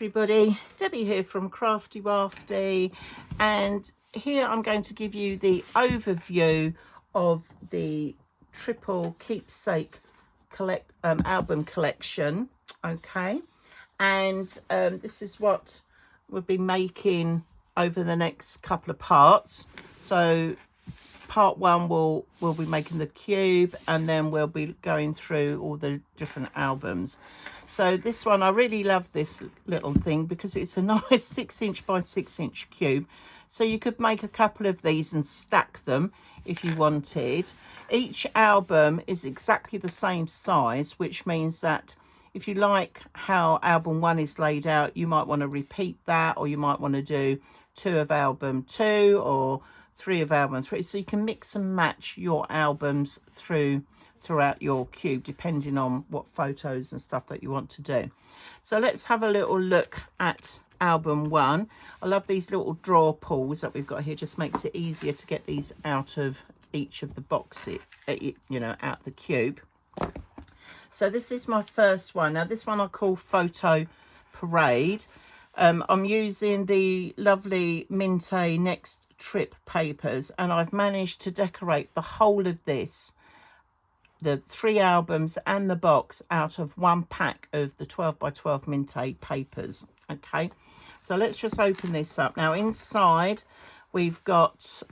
everybody, Debbie here from Craftywafty, and here I'm going to give you the overview of the triple Keepsake album collection. Okay, and this is what we'll be making over the next couple of parts. So part one we'll be making the cube, and then we'll be going through all the different albums. So this one, I really love this little thing because it's a nice 6" by 6" cube. So you could make a couple of these and stack them if you wanted. Each album is exactly the same size, which means that if you like how album 1 is laid out, you might want to repeat that, or you might want to do 2 of album 2 or 3 of album 3. So you can mix and match your albums throughout your cube, depending on what photos and stuff that you want to do. So let's have a little look at album 1. I love these little drawer pulls that we've got here. Just makes it easier to get these out of each of the boxes, out the cube. So this is my first one. Now this one I call Photo Parade. I'm using the lovely Minte Next Trip papers, and I've managed to decorate the whole of this, the 3 albums and the box, out of one pack of the 12 by 12 Minte papers. Okay, so let's just open this up. Now inside we've got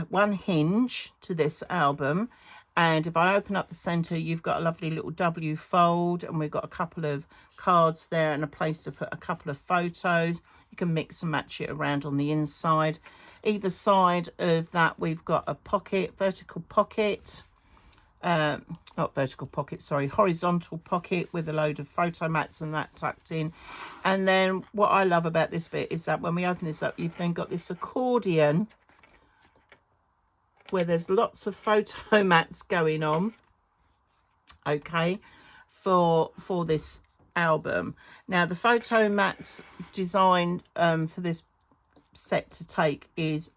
one hinge to this album, and if I open up the center, you've got a lovely little W fold, and we've got a couple of cards there and a place to put a couple of photos. You can mix and match it around on the inside. Either side of that we've got a pocket, horizontal pocket with a load of photo mats and that tucked in. And then what I love about this bit is that when we open this up, you've then got this accordion where there's lots of photo mats going on, okay, for this album. Now the photo mats designed for this set to take is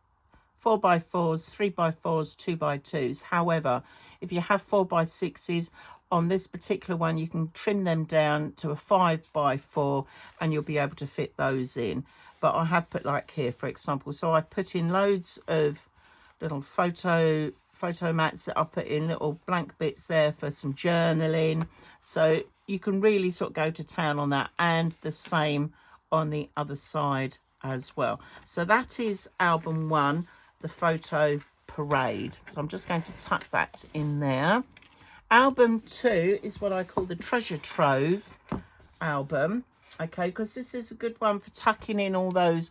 4x4s, 3x4s, 2x2s. However, if you have 4x6s on this particular one, you can trim them down to a 5x4 and you'll be able to fit those in. But I have put, like here for example, so I've put in loads of little photo mats. I've put in little blank bits there for some journaling, so you can really sort of go to town on that, and the same on the other side as well. So that is album 1, the Photo Parade. So I'm just going to tuck that in there. Album 2 is what I call the Treasure Trove album, okay, because this is a good one for tucking in all those,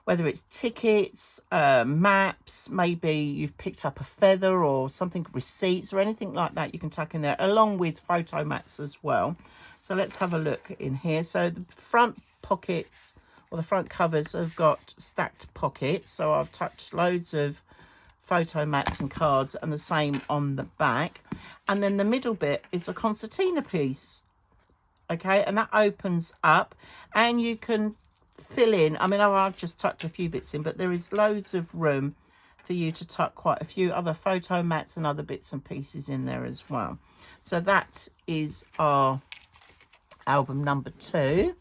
whether it's tickets, maps, maybe you've picked up a feather or something, receipts or anything like that, you can tuck in there, along with photo mats as well. So let's have a look in here. So the front pockets, or the front covers, have got stacked pockets. So I've tucked loads of photo mats and cards, and the same on the back. And then the middle bit is a concertina piece, okay, and that opens up and you can fill in, I mean, I've just tucked a few bits in, but there is loads of room for you to tuck quite a few other photo mats and other bits and pieces in there as well. So that is our album number 2.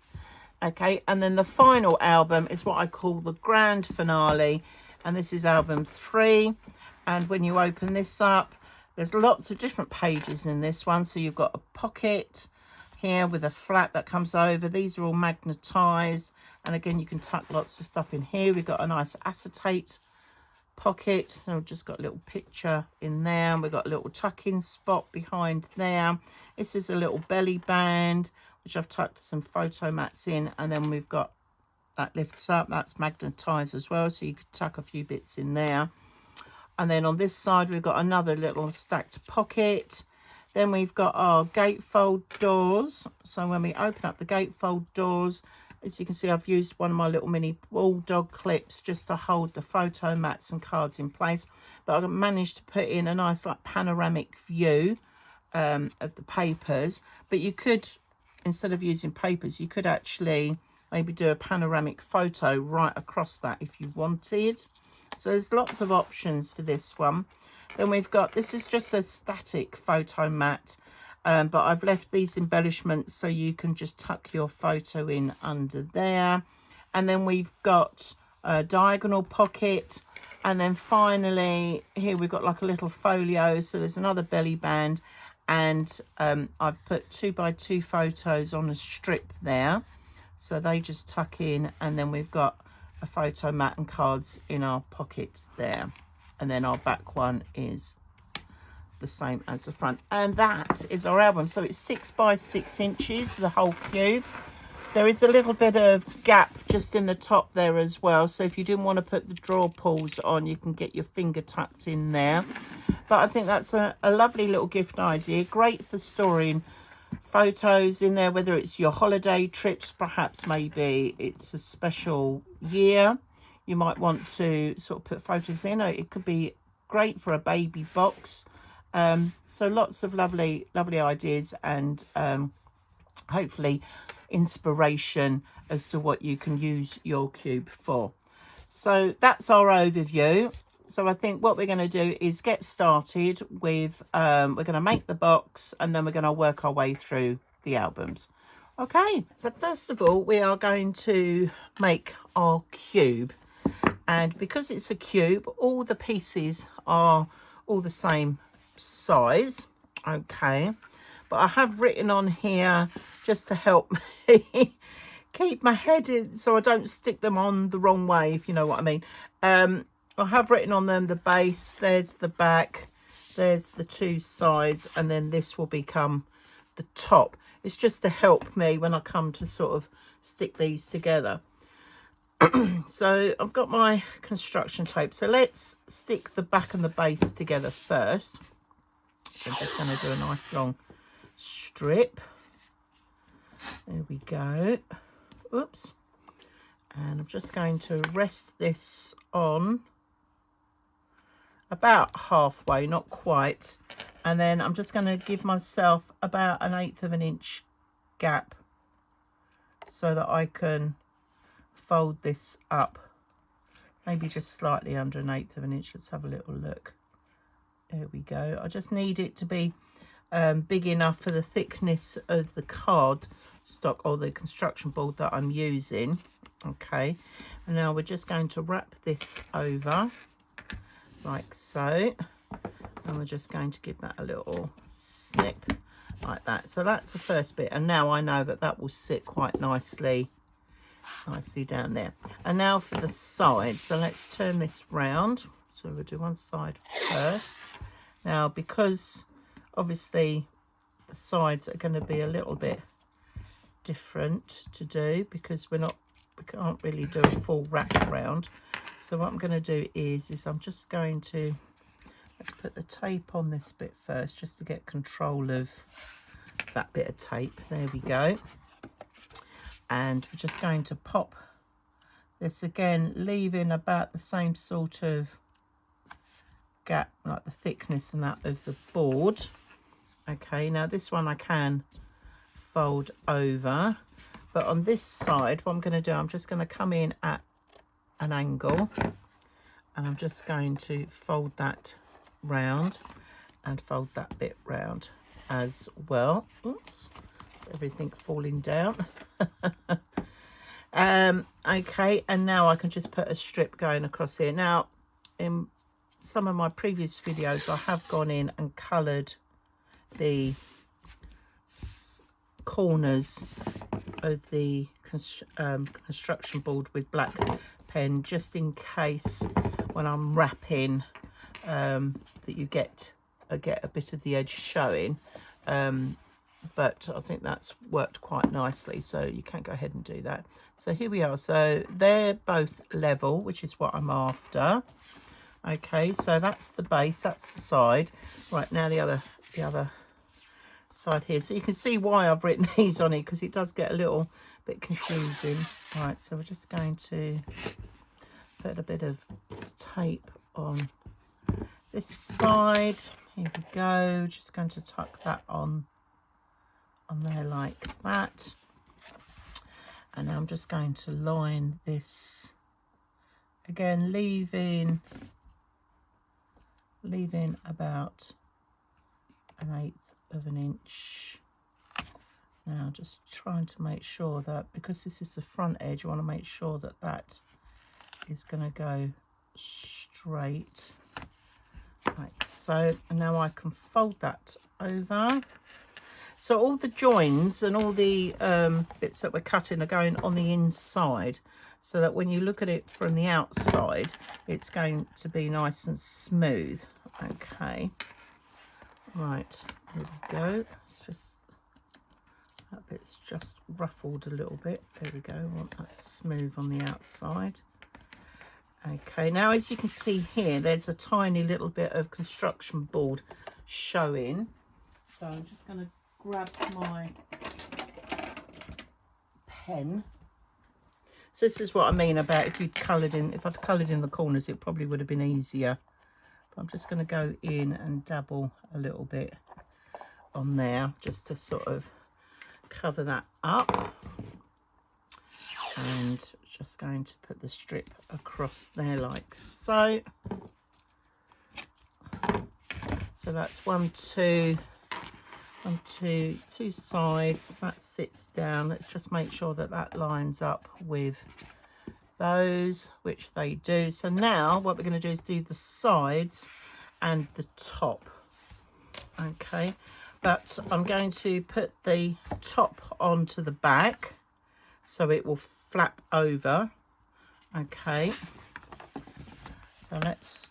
Okay, and then the final album is what I call the grand finale, and this is album 3. And when you open this up, there's lots of different pages in this one. So you've got a pocket here with a flap that comes over. These are all magnetized, and again you can tuck lots of stuff in here. We've got a nice acetate pocket, so we've just got a little picture in there, and we've got a little tuck-in spot behind there. This is a little belly band which I've tucked some photo mats in, and then we've got that lifts up, that's magnetized as well, so you could tuck a few bits in there. And then on this side we've got another little stacked pocket. Then we've got our gatefold doors. So when we open up the gatefold doors, as you can see, I've used one of my little mini bulldog clips just to hold the photo mats and cards in place. But I've managed to put in a nice like panoramic view of the papers. But you could, instead of using papers, you could actually maybe do a panoramic photo right across that if you wanted. So there's lots of options for this one. Then we've got, this is just a static photo mat, but I've left these embellishments so you can just tuck your photo in under there. And then we've got a diagonal pocket, and then finally here we've got like a little folio, so there's another belly band, and I've put 2x2 photos on a strip there, so they just tuck in, and then we've got a photo mat and cards in our pockets there, and then our back one is the same as the front. And that is our album. So it's 6x6 inches, the whole cube. There is a little bit of gap just in the top there as well, so if you didn't want to put the drawer pulls on, you can get your finger tucked in there. But I think that's a lovely little gift idea, great for storing photos in there, whether it's your holiday trips, perhaps maybe it's a special year, you might want to sort of put photos in, or it could be great for a baby box. So lots of lovely ideas, and hopefully inspiration as to what you can use your cube for. So that's our overview. So I think what we're going to do is get started with we're going to make the box, and then we're going to work our way through the albums. Okay, so first of all we are going to make our cube, and because it's a cube, all the pieces are all the same size. Okay, but I have written on here, just to help me keep my head in so I don't stick them on the wrong way, if you know what I mean. I have written on them the base, there's the back, there's the two sides, and then this will become the top. It's just to help me when I come to sort of stick these together. So I've got my construction tape, so let's stick the back and the base together first. So I'm just going to do a nice long strip. There we go. Oops. And I'm just going to rest this on about halfway, not quite, and then I'm just going to give myself about 1/8 of an inch gap so that I can fold this up, maybe just slightly under 1/8 of an inch. Let's have a little look. There we go. I just need it to be big enough for the thickness of the card stock or the construction board that I'm using. Okay, and now we're just going to wrap this over like so, and we're just going to give that a little snip like that. So that's the first bit, and now I know that that will sit quite nicely down there. And now for the side, so let's turn this round. So we'll do one side first. Now, because obviously the sides are going to be a little bit different to do, because we can't really do a full wrap around. So what I'm going to do is I'm just going to, let's put the tape on this bit first, just to get control of that bit of tape. There we go. And we're just going to pop this again, leaving about the same sort of gap, like the thickness and that of the board. Okay, now this one I can fold over, but on this side what I'm going to do, I'm just going to come in at an angle, and I'm just going to fold that round and fold that bit round as well. Oops, everything falling down. Okay, and now I can just put a strip going across here. Now, in some of my previous videos I have gone in and coloured the corners of the construction board with black pen, just in case when I'm wrapping that you get a bit of the edge showing, but I think that's worked quite nicely, so you can go ahead and do that. So here we are, so they're both level, which is what I'm after. Okay, so that's the base, that's the side. Right, now the other side here, so you can see why I've written these on it, because it does get a little bit confusing. Right, so we're just going to put a bit of tape on this side. Here we go, just going to tuck that on there like that, and now I'm just going to line this again, leaving about 1/8 of an inch. Now just trying to make sure that, because this is the front edge, you want to make sure that that is going to go straight like so. And now I can fold that over. So all the joins and all the bits that we're cutting are going on the inside, so that when you look at it from the outside, it's going to be nice and smooth. Okay, right, there we go. It's just, that bit's just ruffled a little bit. There we go. I want that smooth on the outside. Okay, now as you can see here, there's a tiny little bit of construction board showing. So I'm just going to grab my pen. So this is what I mean about if you'd coloured in, if I'd coloured in the corners, it probably would have been easier. But I'm just going to go in and dabble a little bit on there, just to sort of cover that up. And just going to put the strip across there like so. So that's two sides. That sits down. Let's just make sure that that lines up with those, which they do. So now what we're going to do is do the sides and the top. Okay, but I'm going to put the top onto the back so it will flap over. Okay, so let's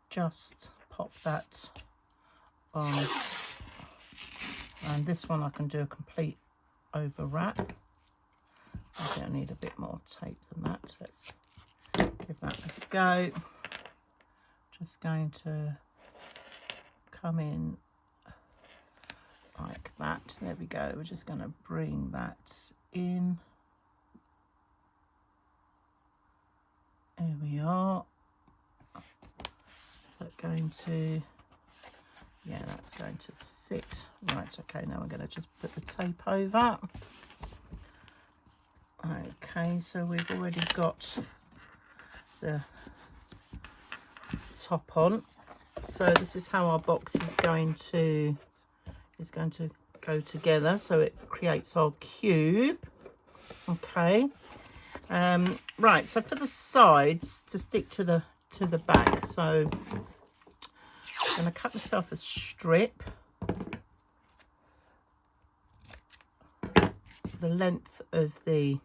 just pop that on, and this one I can do a complete over wrap. I think I need a bit more tape than that. Let's give that a go. Just going to come in like that. There we go. We're just going to bring that in. There we are. So going to, yeah, that's going to sit. Right, okay, now we're going to just put the tape over. Okay, so we've already got the top on. So this is how our box is going to go together. So it creates our cube. Okay. Right, so for the sides, to stick to the back, so I'm going to cut myself a strip the length of the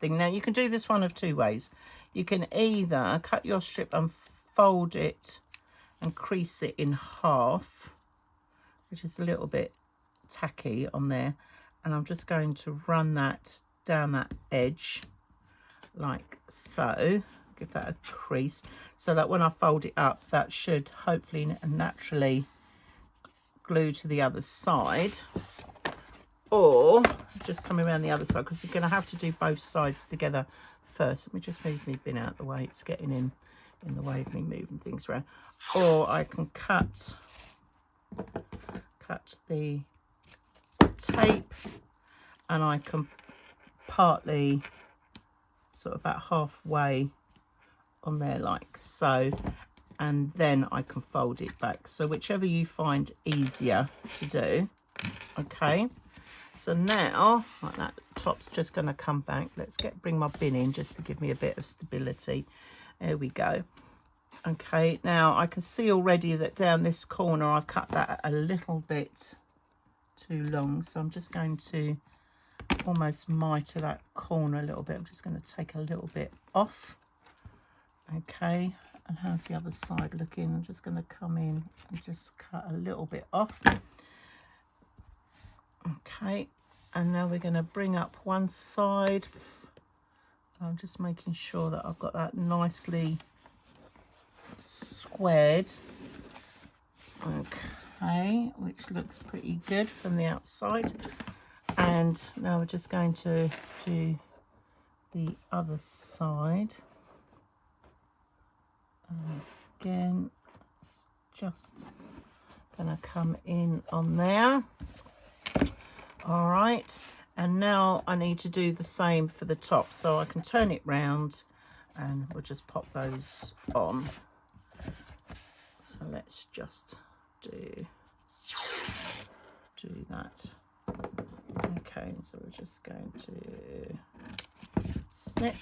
thing. Now you can do this one of two ways. You can either cut your strip and fold it and crease it in half, which is a little bit tacky on there, and I'm just going to run that down that edge like so, give that a crease, so that when I fold it up, that should hopefully naturally glue to the other side. Or just coming around the other side, because you're going to have to do both sides together first. Let me just move my bin out of the way, it's getting in the way of me moving things around. Or I can cut the tape, and I can partly sort of about halfway on there like so, and then I can fold it back. So whichever you find easier to do. Okay, so now like that top's just going to come back. Let's bring my bin in just to give me a bit of stability. There we go. Okay, now I can see already that down this corner I've cut that a little bit too long, so I'm just going to almost miter that corner a little bit. I'm just going to take a little bit off. Okay, and how's the other side looking? I'm just going to come in and just cut a little bit off. Okay, and now we're going to bring up one side. I'm just making sure that I've got that nicely squared. Okay, which looks pretty good from the outside. And now we're just going to do the other side. Again, it's just going to come in on there. All right, and now I need to do the same for the top, so I can turn it round and we'll just pop those on. So let's just do do that. Okay, so we're just going to snip.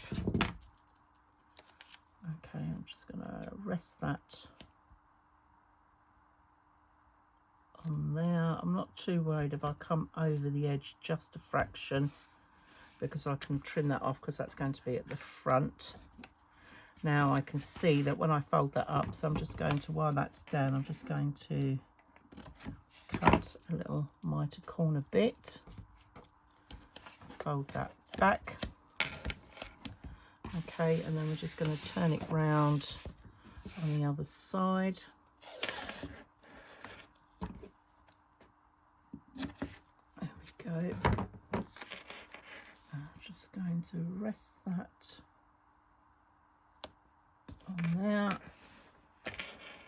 Okay, I'm just going to rest that on there. I'm not too worried if I come over the edge just a fraction, because I can trim that off because that's going to be at the front. Now I can see that when I fold that up, so I'm just going to, while that's down, I'm just going to cut a little mitre corner bit, fold that back. Okay, and then we're just going to turn it round on the other side. There we go. I'm just going to rest that on there.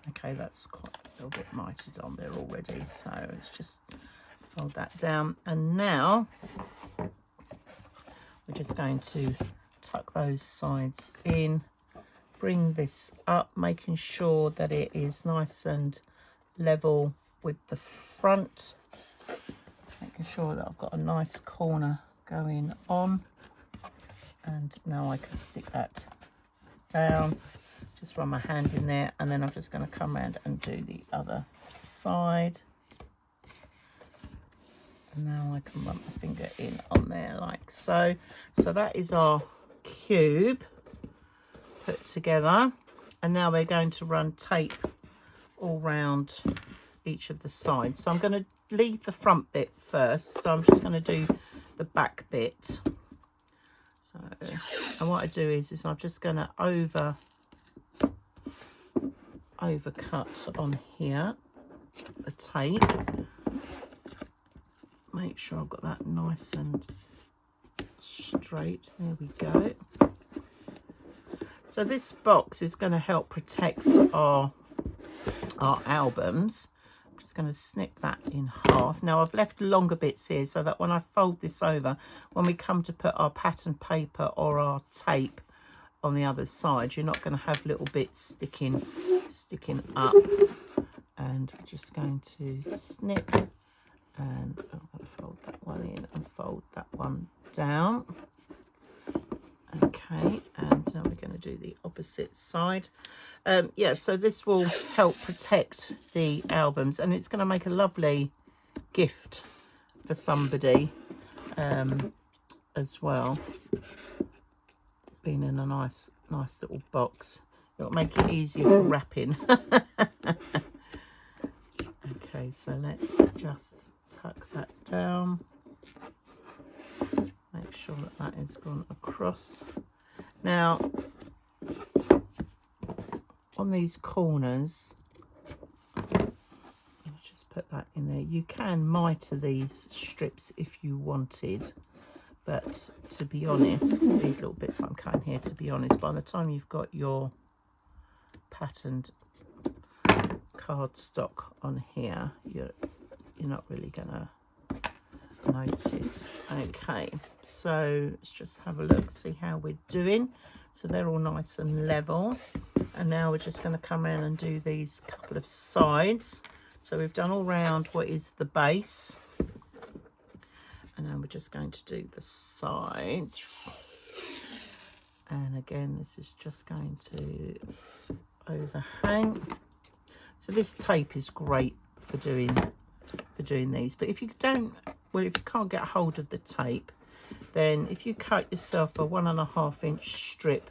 Okay, that's quite a little bit mitered on there already, so let's just fold that down. And now we're just going to tuck those sides in, bring this up, making sure that it is nice and level with the front, making sure that I've got a nice corner going on. And now I can stick that down, just run my hand in there, and then I'm just going to come around and do the other side. And now I can run my finger in on there like so. So that is our cube put together, and now we're going to run tape all round each of the sides. So I'm going to leave the front bit first, so I'm just going to do the back bit. So, and what I do is I'm just going to overcut on here the tape, make sure I've got that nice and straight. There we go. So this box is going to help protect our albums. I'm just going to snip that in half. Now I've left longer bits here so that when I fold this over, when we come to put our pattern paper or our tape on the other side, you're not going to have little bits sticking up. And we're just going to snip, and I'm going to fold that one in and fold that one down. Okay, and now we're going to do the opposite side. Yeah, so this will help protect the albums, and it's going to make a lovely gift for somebody as well, being in a nice little box. It'll make it easier for wrapping. Okay, so let's just tuck that down. Make sure that that has gone across. Now, on these corners, let's just put that in there. You can mitre these strips if you wanted, but to be honest, these little bits I'm cutting here, to be honest, by the time you've got your patterned cardstock on here, you're not really gonna notice. Okay, so let's just have a look, see how we're doing. So they're all nice and level, and now we're just going to come in and do these couple of sides. So we've done all round what is the base, and now we're just going to do the sides. And again, this is just going to overhang. So this tape is great for doing these, but if you don't, well, if you can't get a hold of the tape, then if you cut yourself a 1.5 inch strip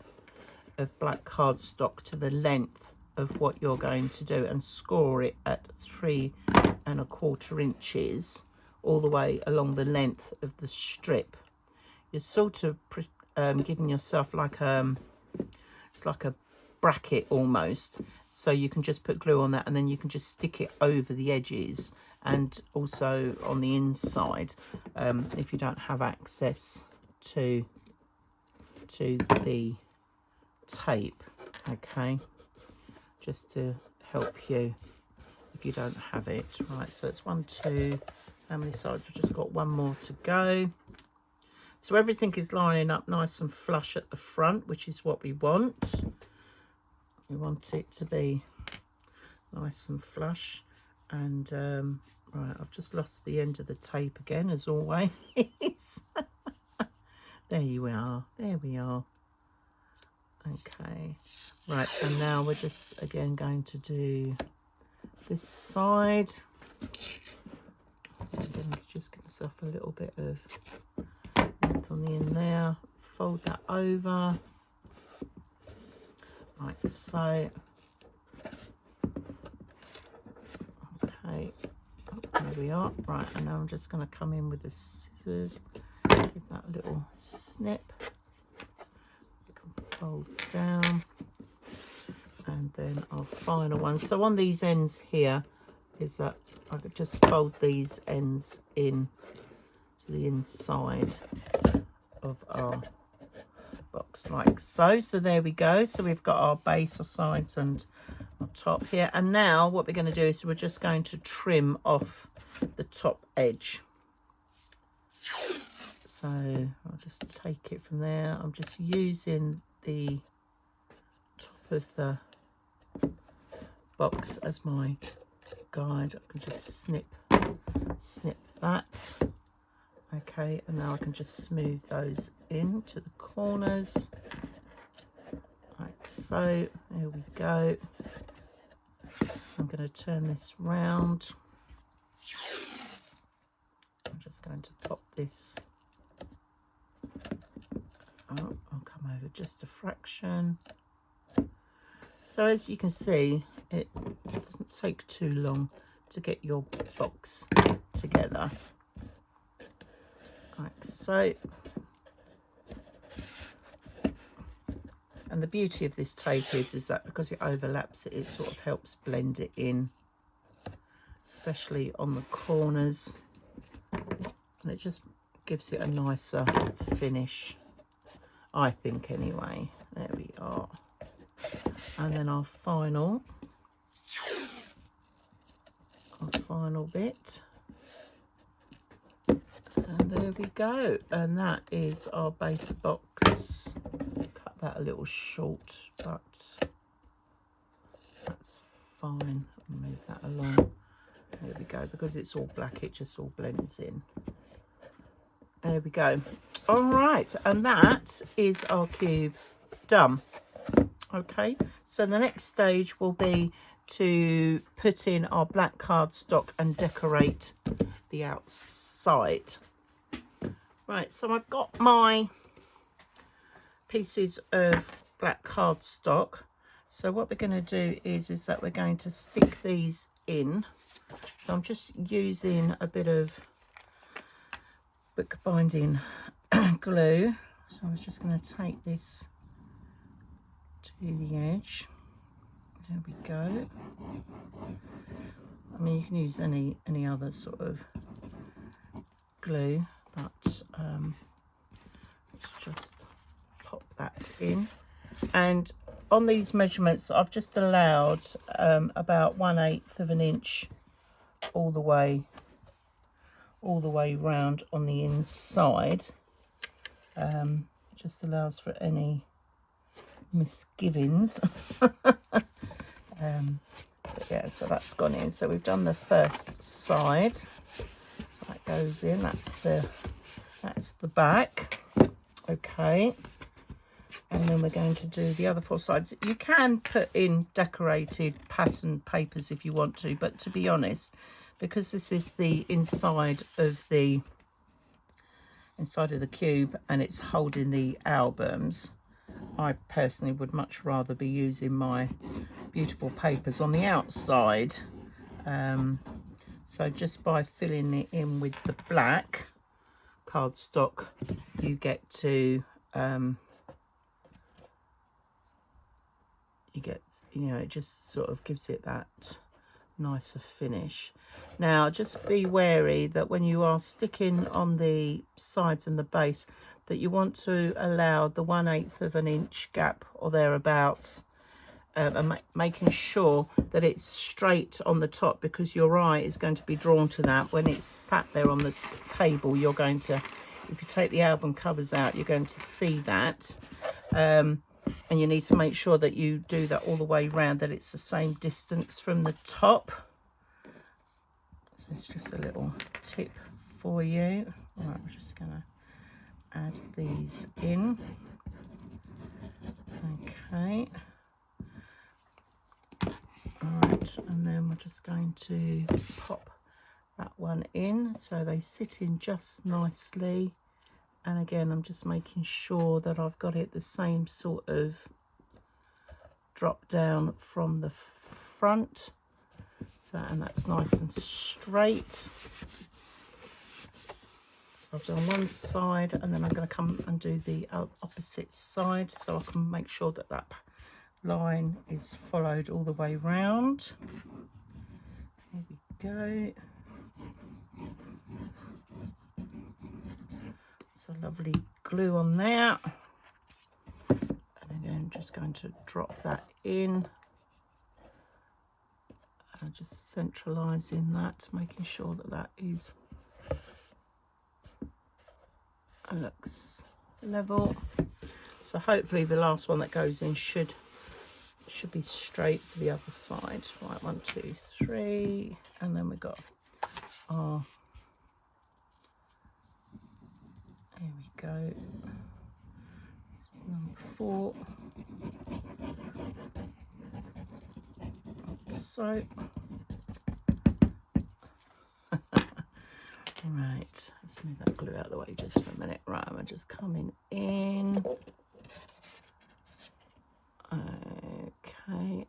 of black cardstock to the length of what you're going to do and score it at 3¼ inches all the way along the length of the strip, you're sort of giving yourself like it's like a bracket almost, so you can just put glue on that and then you can just stick it over the edges and also on the inside, if you don't have access to the tape. Okay, just to help you if you don't have it. Right, so it's 1, 2, how many sides? We've just got one more to go. So everything is lining up nice and flush at the front, which is what we want. We want it to be nice and flush. And right, I've just lost the end of the tape again, as always. There you are, there we are. Okay, right, and now we're just again going to do this side. I'm going to just get myself a little bit of length on the end there, fold that over like so. Okay, there we are. Right, and now I'm just going to come in with the scissors, give that a little snip. Fold down, and then our final one. So on these ends here is that I could just fold these ends in to the inside of our box like so. So there we go. So we've got our base, our sides and our top here. And now what we're going to do is we're just going to trim off the top edge. So I'll just take it from there. I'm just using the top of the box as my guide. I can just snip that. Okay, and now I can just smooth those into the corners like so. There we go. I'm going to turn this round. I'm just going to pop this. Oh, I'll come over just a fraction. So as you can see, it doesn't take too long to get your box together like so. And the beauty of this tape is that because it overlaps it, it sort of helps blend it in, especially on the corners, and it just gives it a nicer finish, I think anyway. There we are. And then our final bit, and there we go. And that is our base box. Cut that a little short, but that's fine. Move that along. There we go. Because it's all black, it just all blends in. There we go. All right, and that is our cube done. Okay, so the next stage will be to put in our black cardstock and decorate the outside. Right, so I've got my pieces of black cardstock. So what we're going to do is that we're going to stick these in. So I'm just using a bit of book binding glue. So I'm just going to take this to the edge. There we go. I mean, you can use any other sort of glue, but let's just pop that in. And on these measurements, I've just allowed about 1/8 of an inch all the way round on the inside. It just allows for any misgivings. But yeah, so that's gone in. So we've done the first side. So that goes in. That's the back. Okay. And then we're going to do the other 4 sides. You can put in decorated pattern papers if you want to, but to be honest, because this is the inside of the cube and it's holding the albums, I personally would much rather be using my beautiful papers on the outside. So just by filling it in with the black cardstock, you get to it just sort of gives it that nicer finish. Now just be wary that when you are sticking on the sides and the base, that you want to allow the 1/8 of an inch gap or thereabouts, and making sure that it's straight on the top, because your eye is going to be drawn to that. When it's sat there on the table, you're going to, if you take the album covers out, you're going to see that. And you need to make sure that you do that all the way around, that it's the same distance from the top. So it's just a little tip for you. Right, I'm just going to add these in. Okay. Alright, and then we're just going to pop that one in so they sit in just nicely. And again, I'm just making sure that I've got it the same sort of drop down from the front. So, and that's nice and straight. So I've done one side, and then I'm going to come and do the opposite side so I can make sure that that line is followed all the way round. There we go. So lovely glue on there. And again, just going to drop that in. And just centralising that, making sure that that is looks level. So hopefully the last one that goes in should be straight for the other side. Right, 1, 2, 3, and then we've got our, here we go, this is number 4. So right, let's move that glue out of the way just for a minute. Right, I'm just coming in. Okay,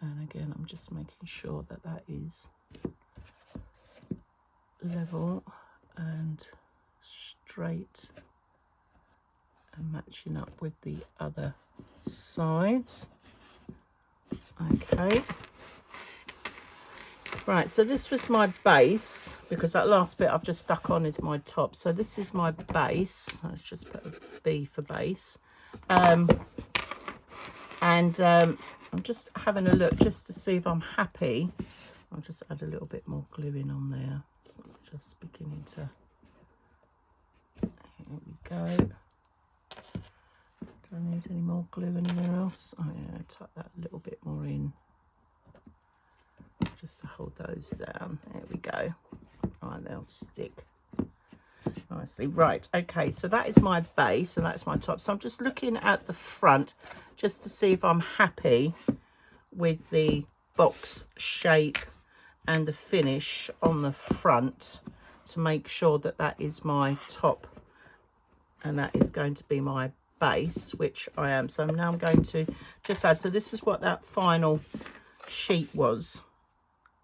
and again I'm just making sure that that is level and straight and matching up with the other sides. Okay, right, so this was my base, because that last bit I've just stuck on is my top. So this is my base. Let's just put a B for base. I'm just having a look just to see if I'm happy. I'll just add a little bit more glue in on there. So I'm just beginning to, here we go. Do I need any more glue anywhere else? Oh yeah, tuck that a little bit more in just to hold those down. There we go. Right, they'll stick nicely. Right, okay, so that is my base and that's my top. So I'm just looking at the front just to see if I'm happy with the box shape and the finish on the front, to make sure that that is my top and that is going to be my base, which I am. So now I'm going to just add, so this is what that final sheet was.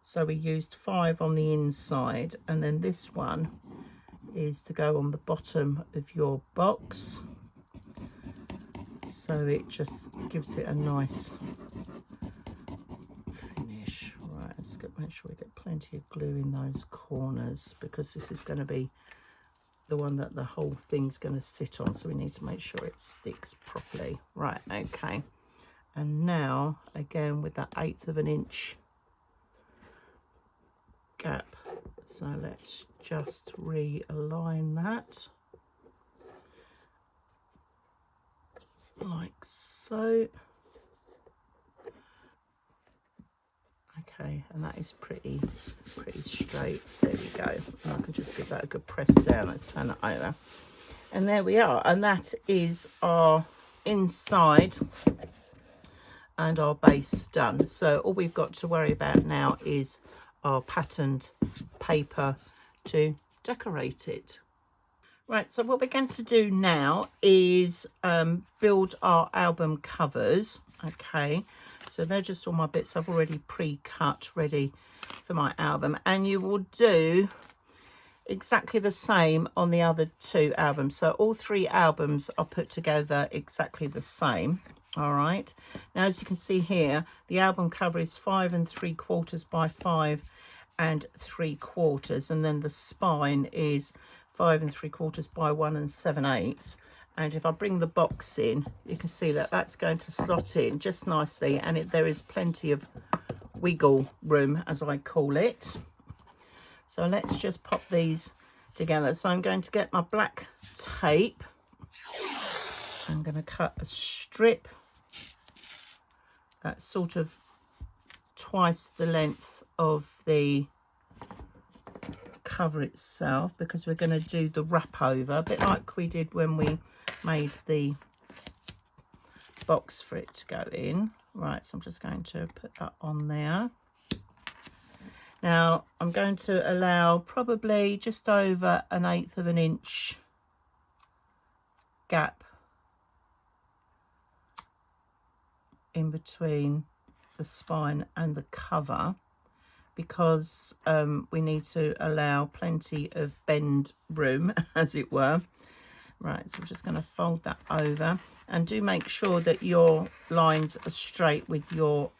So we used 5 on the inside, and then this one is to go on the bottom of your box, so it just gives it a nice finish. Right, let's make sure we get plenty of glue in those corners, because this is going to be the one that the whole thing's going to sit on, so we need to make sure it sticks properly. Right, okay, and now again with that 1/8 of an inch gap, so let's just realign that like so. Okay, and that is pretty straight. There we go. And I can just give that a good press down. Let's turn it over, and there we are. And that is our inside and our base done. So all we've got to worry about now is our patterned paper to decorate it. Right, so what we're going to do now is build our album covers. Okay, so they're just all my bits I've already pre-cut ready for my album, and you will do exactly the same on the other 2 albums. So all 3 albums are put together exactly the same. All right, now as you can see here, the album cover is 5 3/4 by 5 3/4, and then the spine is 5 3/4 by 1 7/8. And if I bring the box in, you can see that that's going to slot in just nicely, and there is plenty of wiggle room, as I call it. So let's just pop these together. So I'm going to get my black tape. I'm going to cut a strip that's sort of twice the length of the cover itself, because we're going to do the wrap over, a bit like we did when we made the box for it to go in. Right, so I'm just going to put that on there. Now I'm going to allow probably just over 1/8 of an inch gap in between the spine and the cover, because we need to allow plenty of bend room, as it were. Right, so I'm just going to fold that over, and do make sure that your lines are straight with your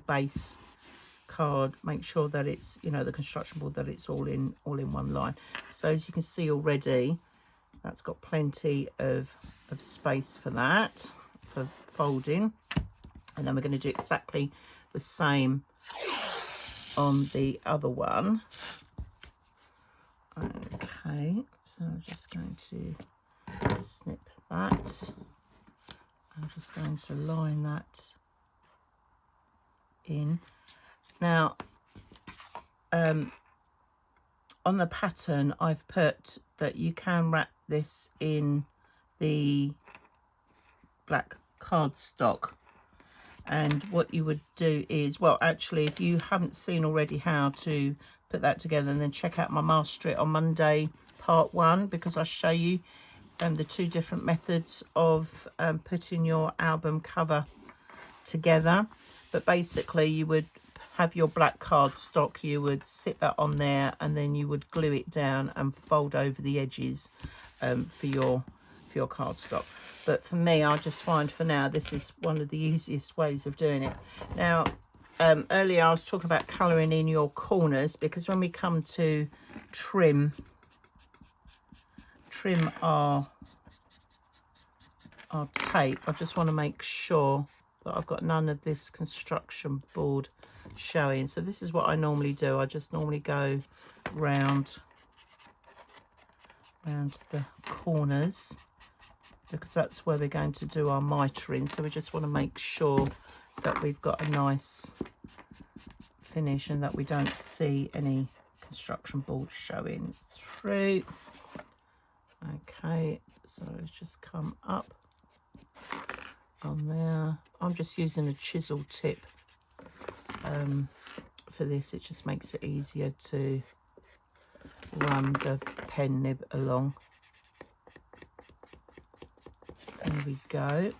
base card. Make sure that it's, you know, the construction board, that it's all in one line. So as you can see already, that's got plenty of space for that, for folding. And then we're going to do exactly the same on the other one. Okay, so I'm just going to snip that. I'm just going to line that in. Now, on the pattern, I've put that you can wrap this in the black cardstock. And what you would do is, well, actually, if you haven't seen already how to put that together, then check out my Master It on Monday part 1, because I show you the 2 different methods of putting your album cover together. But basically, you would have your black cardstock, you would sit that on there, and then you would glue it down and fold over the edges for your cardstock. But for me, I just find for now this is one of the easiest ways of doing it. Now, earlier I was talking about colouring in your corners, because when we come to trim our tape, I just want to make sure that I've got none of this construction board showing. So this is what I normally do. I just normally go round the corners, because that's where we're going to do our mitering. So we just want to make sure that we've got a nice finish and that we don't see any construction board showing through. Okay, so it's just come up on there. I'm just using a chisel tip for this. It just makes it easier to run the pen nib along. There we go.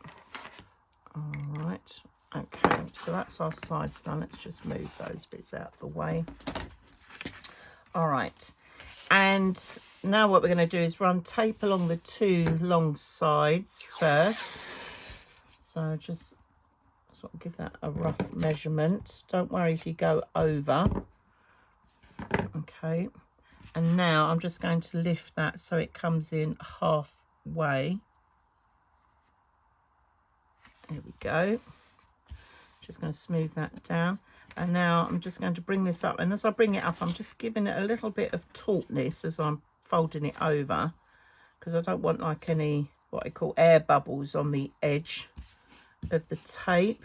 All right, okay, so that's our sides done. Let's just move those bits out of the way. All right, and now what we're going to do is run tape along the 2 long sides first. So just sort of give that a rough measurement. Don't worry if you go over. Okay, and now I'm just going to lift that so it comes in halfway. There we go. Just going to smooth that down, and now I'm just going to bring this up, and as I bring it up, I'm just giving it a little bit of tautness as I'm folding it over, because I don't want like any what I call air bubbles on the edge of the tape.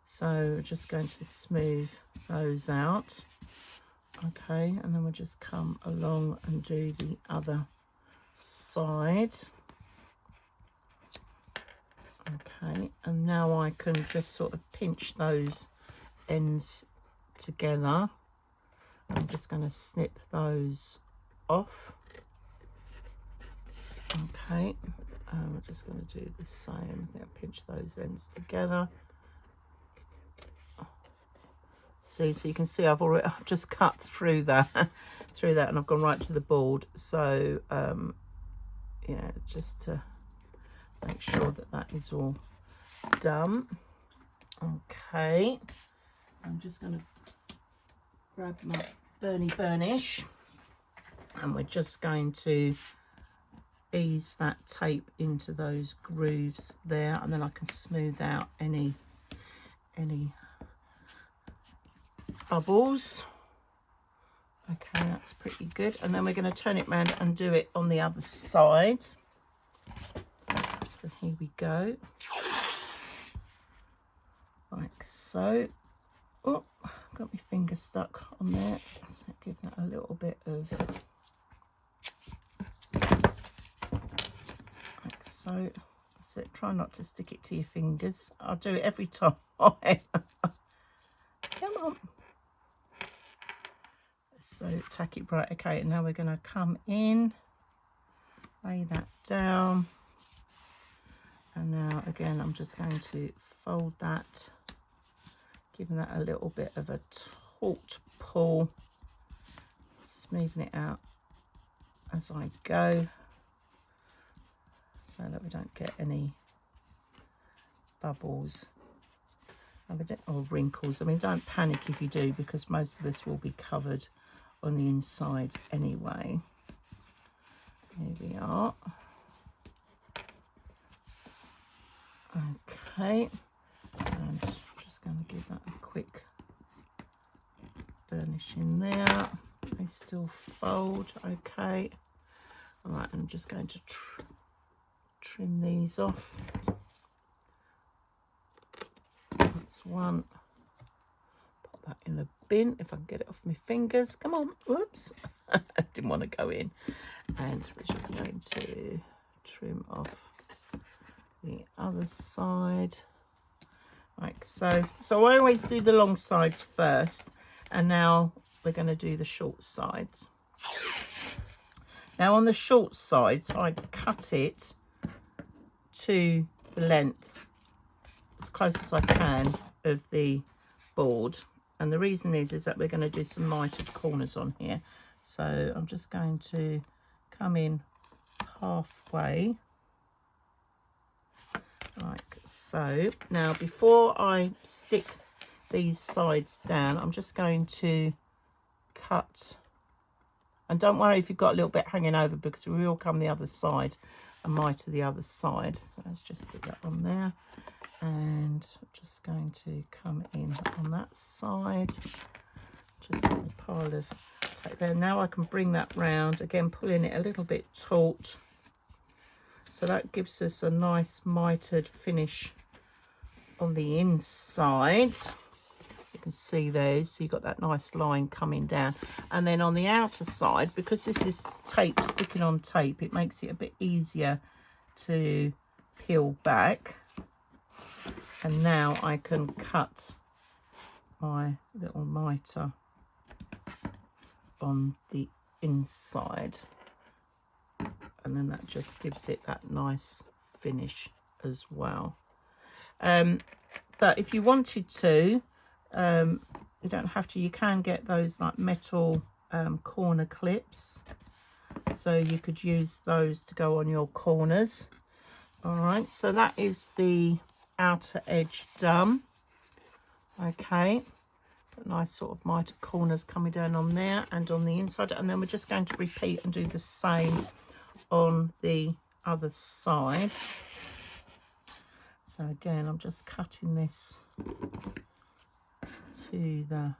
So we're just going to smooth those out. Okay, and then we'll just come along and do the other side. Okay, and now I can just sort of pinch those ends together. I'm just going to snip those off. Okay, and we're just going to do the same. I think I'll pinch those ends together. See, so you can see I've just cut through that, and I've gone right to the board. So yeah, just to make sure that that is all done. Okay, I'm just going to grab my burnish, and we're just going to ease that tape into those grooves there, and then I can smooth out any bubbles. Okay, that's pretty good. And then we're going to turn it around and do it on the other side. So here we go, like so. Oh, got my finger stuck on there, so give that a little bit of like so. That's it. Try not to stick it to your fingers. I'll do it every time. Come on. So tack it right. Okay, and now we're going to come in, lay that down, and now again I'm just going to fold that, giving that a little bit of a taut pull, smoothing it out as I go so that we don't get any bubbles or wrinkles. I mean, don't panic if you do, because most of this will be covered on the inside anyway. Here we are. Okay, and just going to give that a quick burnish in there. They still fold. Okay, all right, I'm just going to trim these off. That's one. Put that in the bin if I can get it off my fingers. Come on, whoops. I didn't want to go in. And we're just going to trim off the other side like so. So I always do the long sides first, and now we're going to do the short sides. Now on the short sides I cut it to the length as close as I can of the board, and the reason is that we're going to do some mitered corners on here. So I'm just going to come in halfway like so. Now before I stick these sides down, I'm just going to cut, and don't worry if you've got a little bit hanging over, because we will come the other side and miter the other side. So let's just stick that on there, and I'm just going to come in on that side, just put a pile of tape there. Now I can bring that round again, pulling it a little bit taut, so that gives us a nice mitered finish on the inside. You can see those, so you've got that nice line coming down. And then on the outer side, because this is tape sticking on tape, it makes it a bit easier to peel back. And now I can cut my little miter on the inside, and then that just gives it that nice finish as well. But if you wanted to, you don't have to. You can get those like metal corner clips, so you could use those to go on your corners. All right, so that is the outer edge done. Okay, got nice sort of mitered corners coming down on there and on the inside, and then we're just going to repeat and do the same on the other side. So again, I'm just cutting this to the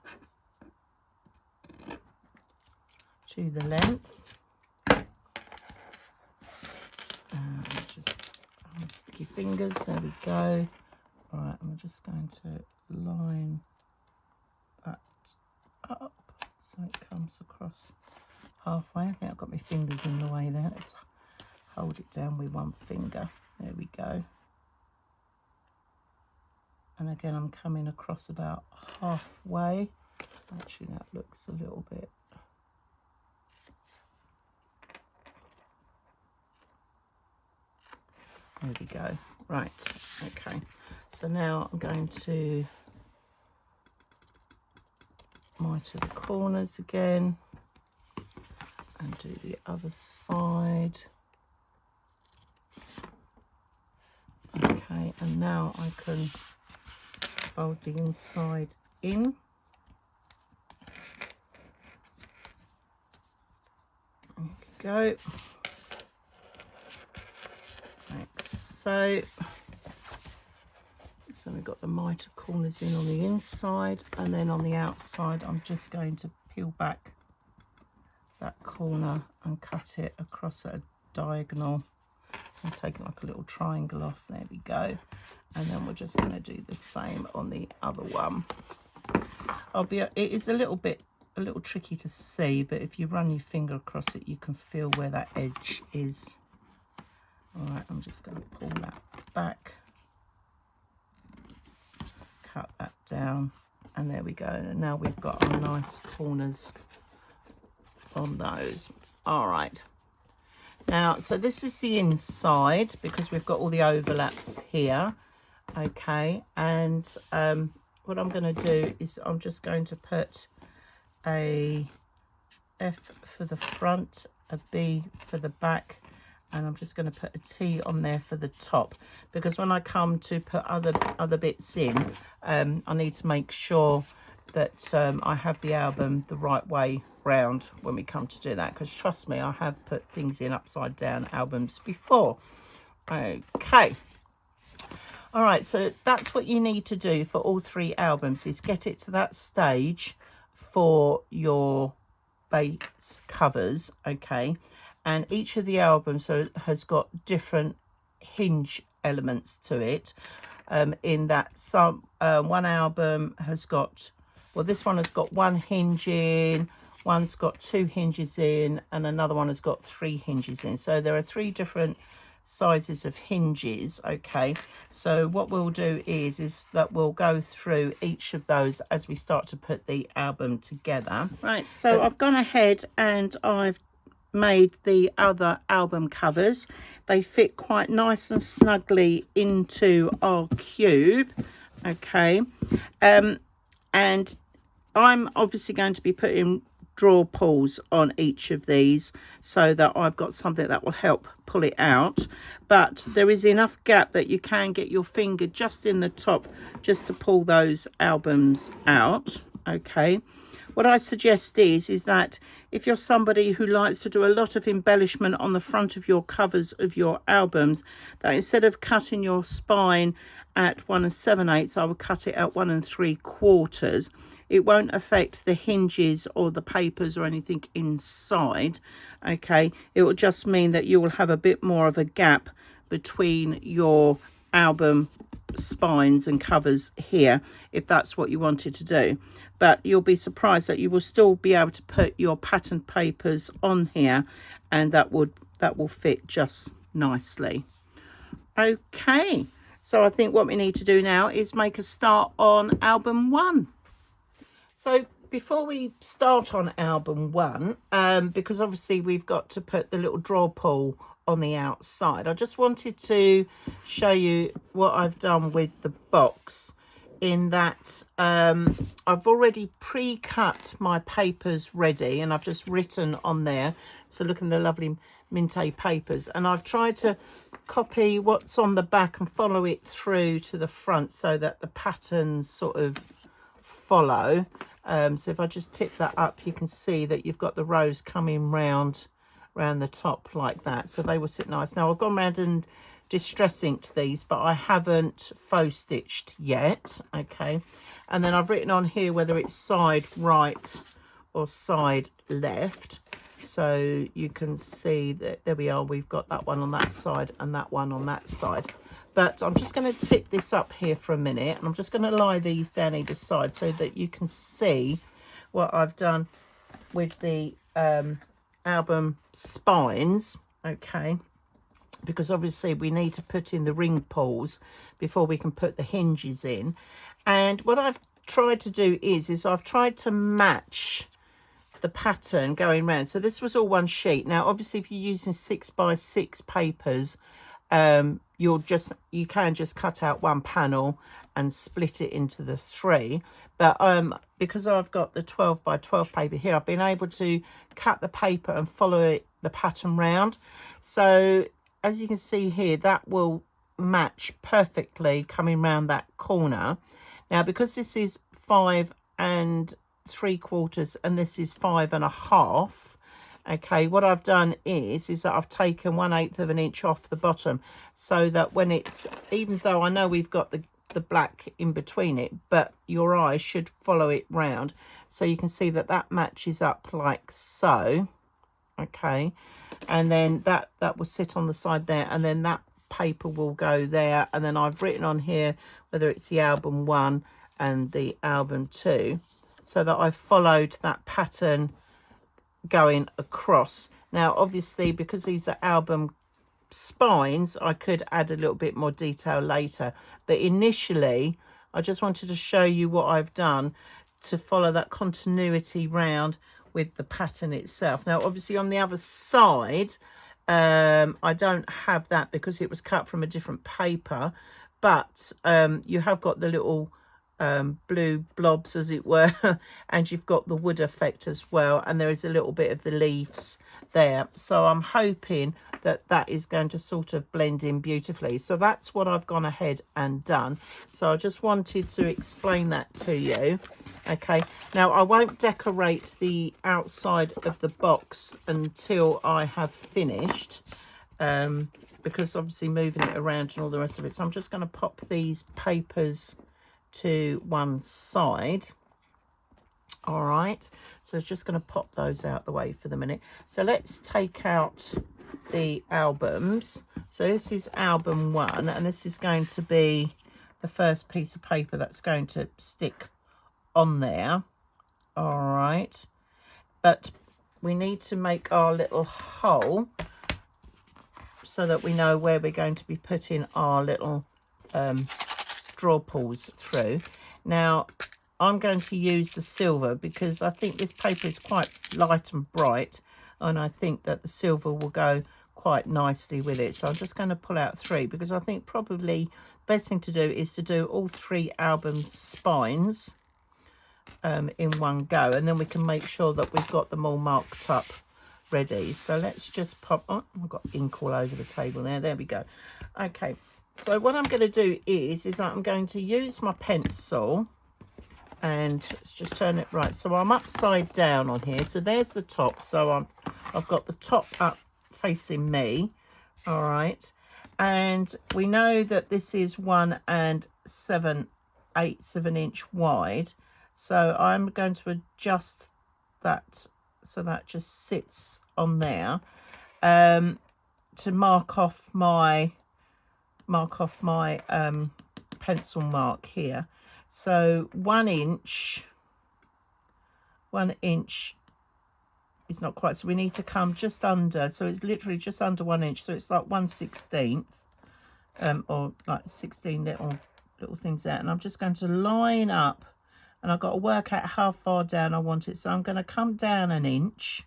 length, and just sticky fingers. There we go. All right, I'm just going to line that up so it comes across halfway. I think I've got my fingers in the way there. Let's hold it down with one finger. There we go. And again, I'm coming across about halfway. Actually, that looks a little bit. There we go. Right, okay. So now I'm going to miter the corners again and do the other side. Okay, and now I can fold the inside in. There we go. Like so. So we've got the miter corners in on the inside, and then on the outside I'm just going to peel back that corner and cut it across at a diagonal. So I'm taking like a little triangle off. There we go. And then we're just going to do the same on the other one. it is a little tricky to see, but if you run your finger across it, you can feel where that edge is. All right, I'm just going to pull that back, cut that down, and there we go. And now we've got our nice corners on those. All right. Now, so this is the inside because we've got all the overlaps here. Okay, and what I'm going to do is I'm just going to put a F for the front, a B for the back, and I'm just going to put a T on there for the top, because when I come to put other bits in, I need to make sure that I have the album the right way round when we come to do that, because trust me, I have put things in upside down albums before. Okay. All right, so that's what you need to do for all 3 albums, is get it to that stage for your base covers. Okay, and each of the albums has got different hinge elements to it, in that some one album has got, well, this one has got 1 hinge in, one's got 2 hinges in, and another one has got 3 hinges in. So there are 3 different sizes of hinges. Okay, so what we'll do is that we'll go through each of those as we start to put the album together. Right, so I've gone ahead and I've made the other album covers. They fit quite nice and snugly into our cube. Okay, and I'm obviously going to be putting draw pulls on each of these so that I've got something that will help pull it out, but there is enough gap that you can get your finger just in the top just to pull those albums out. Okay, what I suggest is that if you're somebody who likes to do a lot of embellishment on the front of your covers of your albums, that instead of cutting your spine at 1 7/8, I would cut it at 1 3/4. It won't affect the hinges or the papers or anything inside. Okay, it will just mean that you will have a bit more of a gap between your album spines and covers here, if that's what you wanted to do. But you'll be surprised that you will still be able to put your pattern papers on here, and that will fit just nicely. Okay, so I think what we need to do now is make a start on album 1. So before we start on album 1, because obviously we've got to put the little draw pull on the outside, I just wanted to show you what I've done with the box, in that I've already pre-cut my papers ready, and I've just written on there. So look at the lovely Minte papers, and I've tried to copy what's on the back and follow it through to the front so that the patterns sort of follow. So if I just tip that up, you can see that you've got the rows coming round the top like that, so they will sit nice. Now I've gone round and distress inked these, but I haven't faux stitched yet. Okay, and then I've written on here whether it's side right or side left, so you can see that there we are, we've got that one on that side and that one on that side. But I'm just going to tip this up here for a minute, and I'm just going to lie these down either side so that you can see what I've done with the album spines. Okay, because obviously we need to put in the ring pulls before we can put the hinges in. And what I've tried to do is I've tried to match the pattern going round. So this was all one sheet. Now obviously if you're using 6x6 papers, you can just cut out one panel and split it into the 3, but because I've got the 12x12 paper here, I've been able to cut the paper and follow the pattern round. So as you can see here, that will match perfectly coming round that corner. Now because this is 5 3/4 and this is 5 1/2, okay, what I've done is that I've taken 1/8 of an inch off the bottom, so that when it's, even though I know we've got the black in between it, but your eye should follow it round, so you can see that that matches up like so. Okay, and then that will sit on the side there, and then that paper will go there, and then I've written on here whether it's the album 1 and the album 2. so that I've followed that pattern going across. Now obviously, because these are album spines, I could add a little bit more detail later, but initially I just wanted to show you what I've done to follow that continuity round with the pattern itself. Now obviously on the other side, I don't have that because it was cut from a different paper, but you have got the little blue blobs, as it were, and you've got the wood effect as well, and there is a little bit of the leaves there. So I'm hoping that that is going to sort of blend in beautifully. So that's what I've gone ahead and done. So I just wanted to explain that to you. Okay, now I won't decorate the outside of the box until I have finished, because obviously moving it around and all the rest of it. So I'm just going to pop these papers to one side. All right, so it's just going to pop those out the way for the minute. So let's take out the albums. So this is album 1, and this is going to be the first piece of paper that's going to stick on there. All right, but we need to make our little hole so that we know where we're going to be putting our little draw pulls through. Now I'm going to use the silver because I think this paper is quite light and bright, and I think that the silver will go quite nicely with it. So I'm just going to pull out 3, because I think probably best thing to do is to do all 3 album spines in one go, and then we can make sure that we've got them all marked up ready. So let's just pop, oh, I've got ink all over the table there we go. Okay, so what I'm going to do is I'm going to use my pencil, and let's just turn it right. So I'm upside down on here. So there's the top. So I've got the top up facing me. All right. And we know that this is 1 7/8 of an inch wide. So I'm going to adjust that so that just sits on there, to mark off my pencil mark here. So 1 inch is not quite, so we need to come just under, so it's literally just under 1 inch, so it's like 1/16, or like 16 little things there. And I'm just going to line up, and I've got to work out how far down I want it. So I'm going to come down 1 inch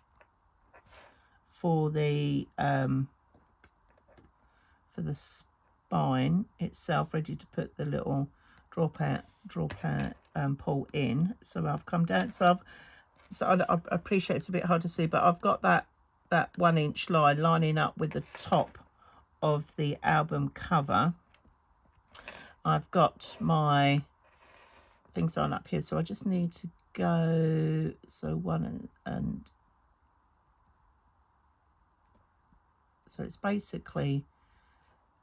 for the spine itself, ready to put the little draw pull in. So I've come down, so I appreciate it's a bit hard to see, but I've got that 1 inch line lining up with the top of the album cover. I've got my things on up here, so I just need to go, so 1 and so it's basically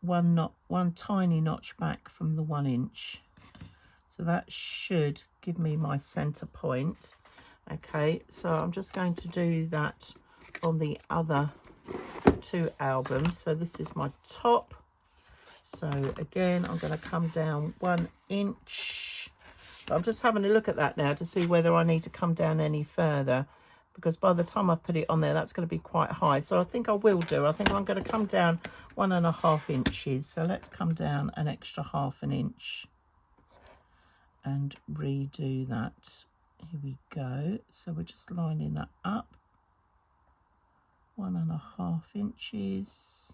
one tiny notch back from the 1 inch. So that should give me my center point. Okay, so I'm just going to do that on the other 2 albums. So this is my top. So again, I'm going to come down 1 inch. But I'm just having a look at that now to see whether I need to come down any further, because by the time I've put it on there, that's going to be quite high. So I think I will do. I think I'm going to come down 1.5 inches. So let's come down an extra 1/2 inch and redo that. Here we go. So we're just lining that up. 1.5 inches.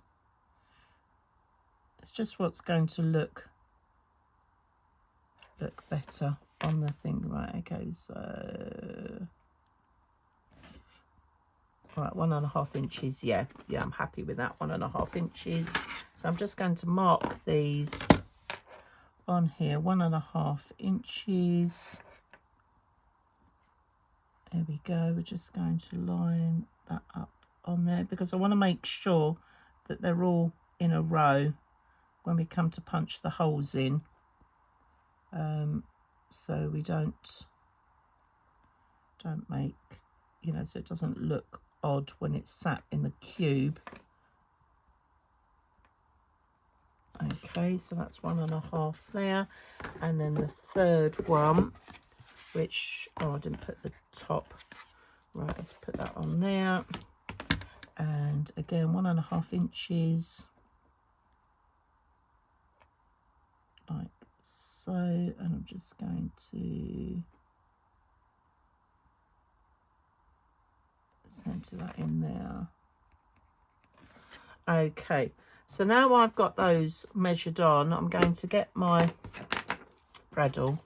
It's just what's going to look better on the thing. Right, okay, so right, 1.5 inches. Yeah, I'm happy with that. 1.5 inches. So I'm just going to mark these on here, 1.5 inches. There we go. We're just going to line that up on there, because I want to make sure that they're all in a row when we come to punch the holes in, so we don't make, you know, so it doesn't look odd when it's sat in the cube. Okay, so that's 1.5 there, and then the third one which, oh, I didn't put the top. Right, let's put that on there. And again, 1.5 inches. Like so. And I'm just going to centre that in there. Okay, so now I've got those measured on, I'm going to get my Bradle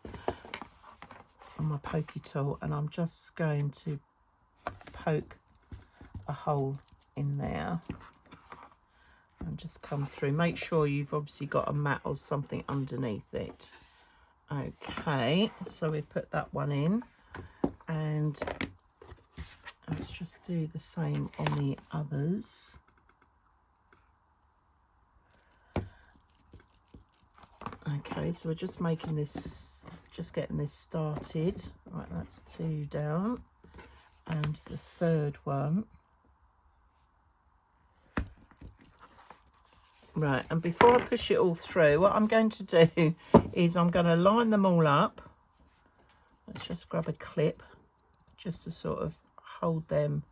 and my pokey tool, and I'm just going to poke a hole in there and just come through. Make sure you've obviously got a mat or something underneath it. Okay, so we put that one in, and let's just do the same on the others. Okay, so we're just making this, just getting this started. Right, that's 2 down, and the third one. Right, and before I push it all through, what I'm going to do is I'm going to line them all up. Let's just grab a clip just to sort of hold them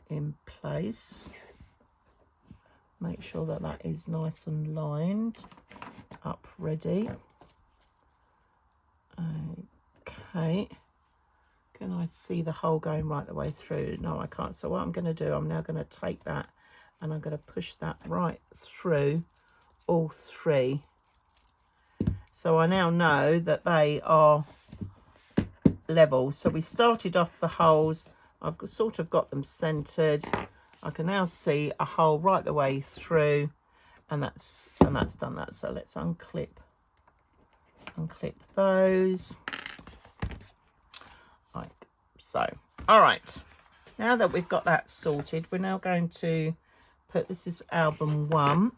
in place. Make sure that that is nice and lined up, ready. Okay. Can I see the hole going right the way through? No, I can't. So what I'm going to do, I'm now going to take that and I'm going to push that right through all 3. So I now know that they are level. So we started off the holes. I've sort of got them centered. I can now see a hole right the way through, and that's done that. So let's unclip those like so. All right, now that we've got that sorted, we're now going to put, this is album 1,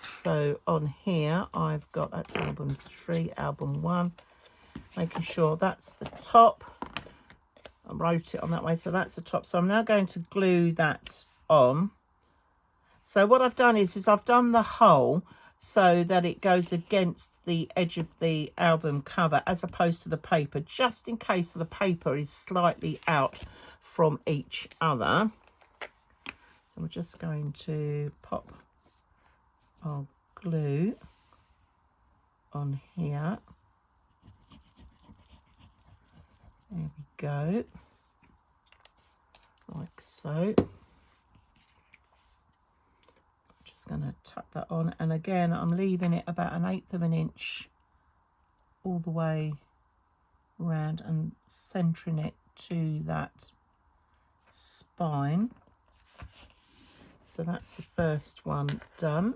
so on here I've got, that's album 3, album 1, making sure that's the top. I wrote it on that way, so that's the top. So I'm now going to glue that on. So what I've done is I've done the hole so that it goes against the edge of the album cover as opposed to the paper, just in case the paper is slightly out from each other. So we're just going to pop our glue on here. There we go, like so. Just going to tuck that on, and again I'm leaving it about 1/8 of an inch all the way round and centering it to that spine. So that's the first one done.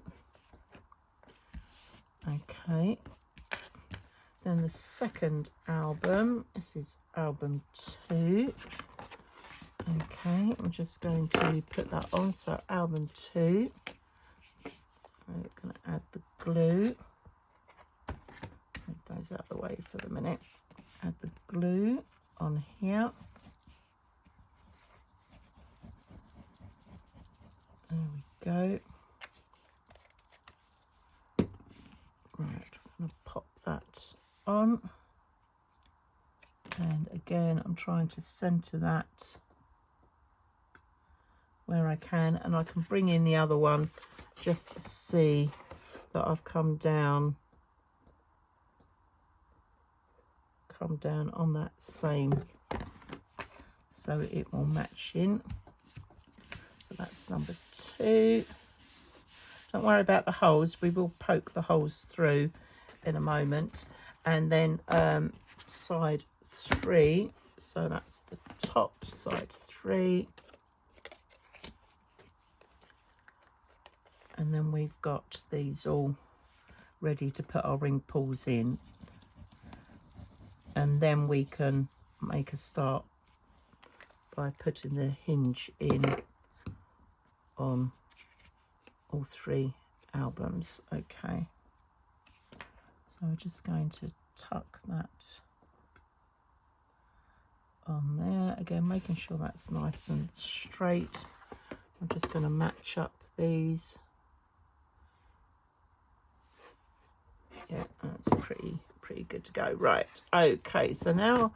Okay, then the second album, this is album 2. Okay, I'm just going to put that on. So album 2, so I'm going to add the glue. Let's move those out of the way for the minute. Add the glue on here. There we go. Right, I'm going to pop that on. And again, I'm trying to center that where I can, and I can bring in the other one just to see that I've come down on that same, so it will match in. So that's number 2. Don't worry about the holes, we will poke the holes through in a moment. And then side 3, so that's the top, side 3. And then we've got these all ready to put our ring pulls in. And then we can make a start by putting the hinge in on all 3 albums. Okay, so we're just going to tuck that on there, again making sure that's nice and straight. I'm just going to match up these. Yeah, that's pretty pretty good to go. Right, okay, so now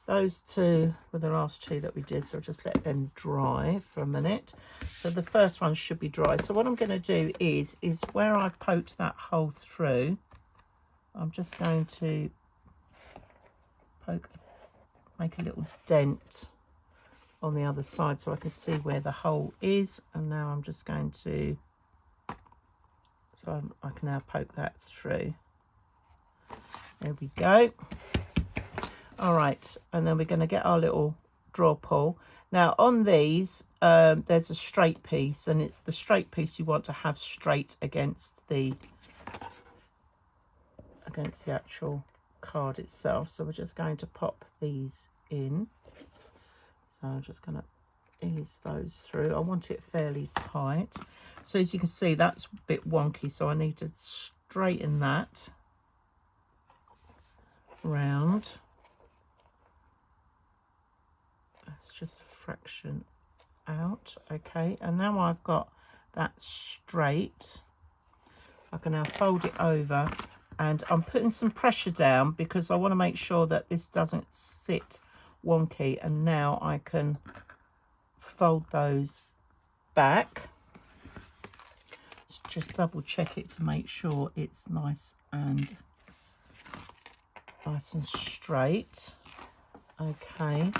those two were the last two that we did, so I'll just let them dry for a minute. So the first one should be dry. So what I'm going to do is where I poked that hole through, I'm just going to make a little dent on the other side so I can see where the hole is. And now I'm just going to, so I can now poke that through. There we go. All right, and then we're going to get our little draw pull. Now on these, there's a straight piece, and the straight piece you want to have straight against the actual card itself. So we're just going to pop these in. So I'm just going to ease those through. I want it fairly tight. So as you can see, that's a bit wonky, so I need to straighten that round. It's just a fraction out. Okay, and now I've got that straight, I can now fold it over, and I'm putting some pressure down because I want to make sure that this doesn't sit wonky. And now I can fold those back. Let's just double check it to make sure it's nice and straight. Okay,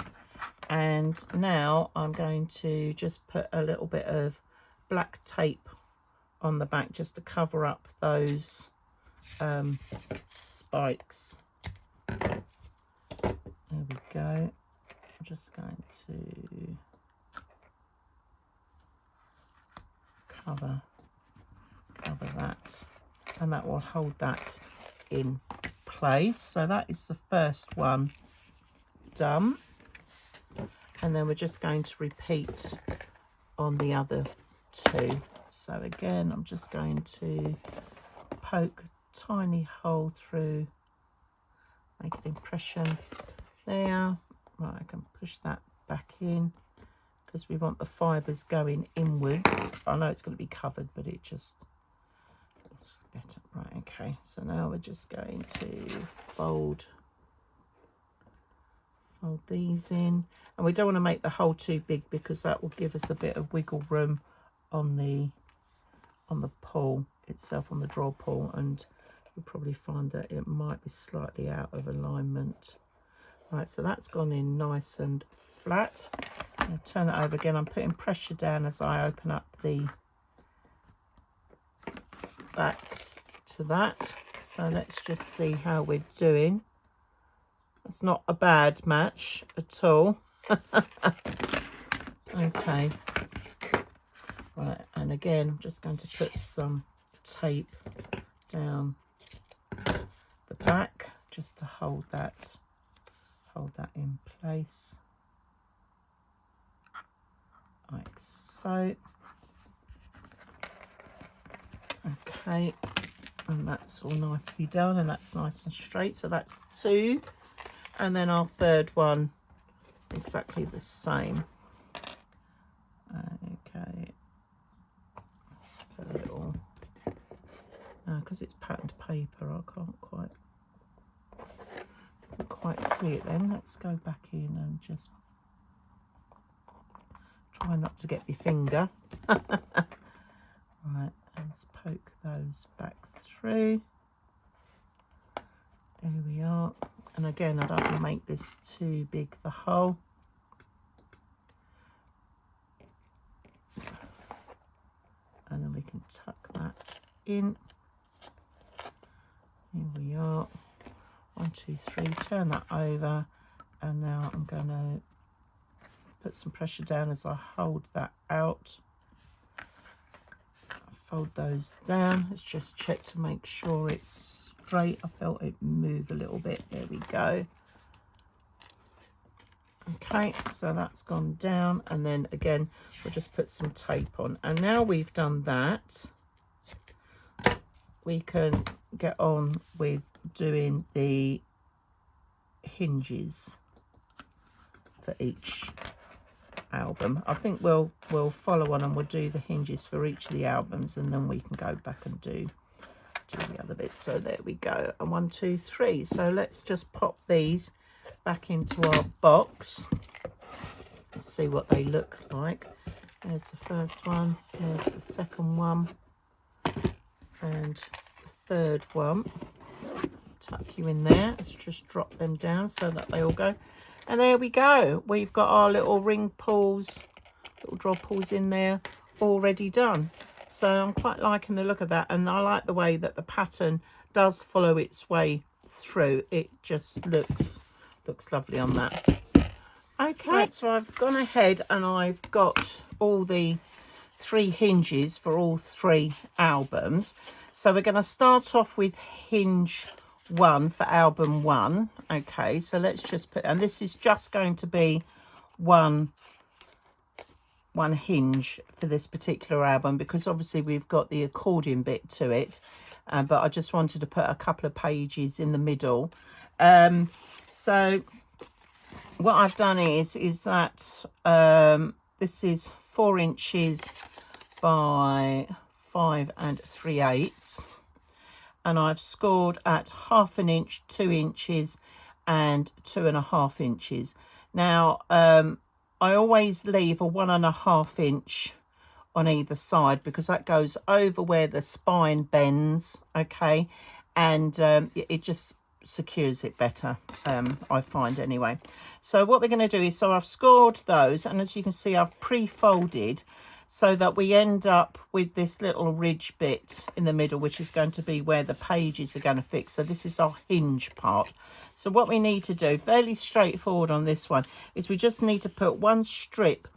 and now I'm going to just put a little bit of black tape on the back just to cover up those spikes. There we go. I'm just going to cover that, and that will hold that in place. So that is the first one done, and then we're just going to repeat on the other two. So again, I'm just going to poke a tiny hole through, make an impression there. Right, I can push that back in because we want the fibres going inwards. I know it's going to be covered, but it's better. Right, okay, so now we're just going to fold these in, and we don't want to make the hole too big because that will give us a bit of wiggle room on the pull itself, on the draw pull, and you'll probably find that it might be slightly out of alignment. Right, so that's gone in nice and flat. I'll turn that over again. I'm putting pressure down as I open up the backs to that. So let's just see how we're doing. It's not a bad match at all. Okay. Right, and again, I'm just going to put some tape down the back just to hold that in place, like so. Okay, and that's all nicely done, and that's nice and straight. So that's two, and then our third one exactly the same. Okay, let's put a little, because it's patterned paper, I can't quite see it. Then let's go back in and just try not to get my finger. Right, let's poke those back through. There we are. And again, I don't want to make this too big, the hole. And then we can tuck that in. Here we are. 1, 2, 3, turn that over, and now I'm going to put some pressure down as I hold that out. Fold those down. Let's just check to make sure it's straight. I felt it move a little bit. There we go. Okay, so that's gone down, and then again we'll just put some tape on. And now we've done that, we can get on with doing the hinges for each album. I think we'll follow on and we'll do the hinges for each of the albums, and then we can go back and do do the other bit. So there we go. And 1, 2, 3. So let's just pop these back into our box. Let's see what they look like. There's the first one. There's the second one. And the third one. Tuck you in there. Let's just drop them down so that they all go. And there we go. We've got our little ring pulls, little draw pulls in there, already done. So I'm quite liking the look of that, and I like the way that the pattern does follow its way through. It just looks lovely on that. Okay, right, so I've gone ahead and I've got all the 3 hinges for all 3 albums. So we're going to start off with hinge 1 for album 1. Okay, so let's just put, and this is just going to be one hinge for this particular album, because obviously we've got the accordion bit to it, but I just wanted to put a couple of pages in the middle. So what I've done is that this is 4 inches by 5 3/8, and I've scored at 1/2 inch, 2 inches and 2.5 inches. Now I always leave a 1.5 inch on either side, because that goes over where the spine bends, okay, and it just secures it better, I find anyway. So what we're going to do is, so I've scored those, and as you can see I've pre-folded so that we end up with this little ridge bit in the middle, which is going to be where the pages are going to fix. So this is our hinge part. So what we need to do, fairly straightforward on this one, is we just need to put 1 strip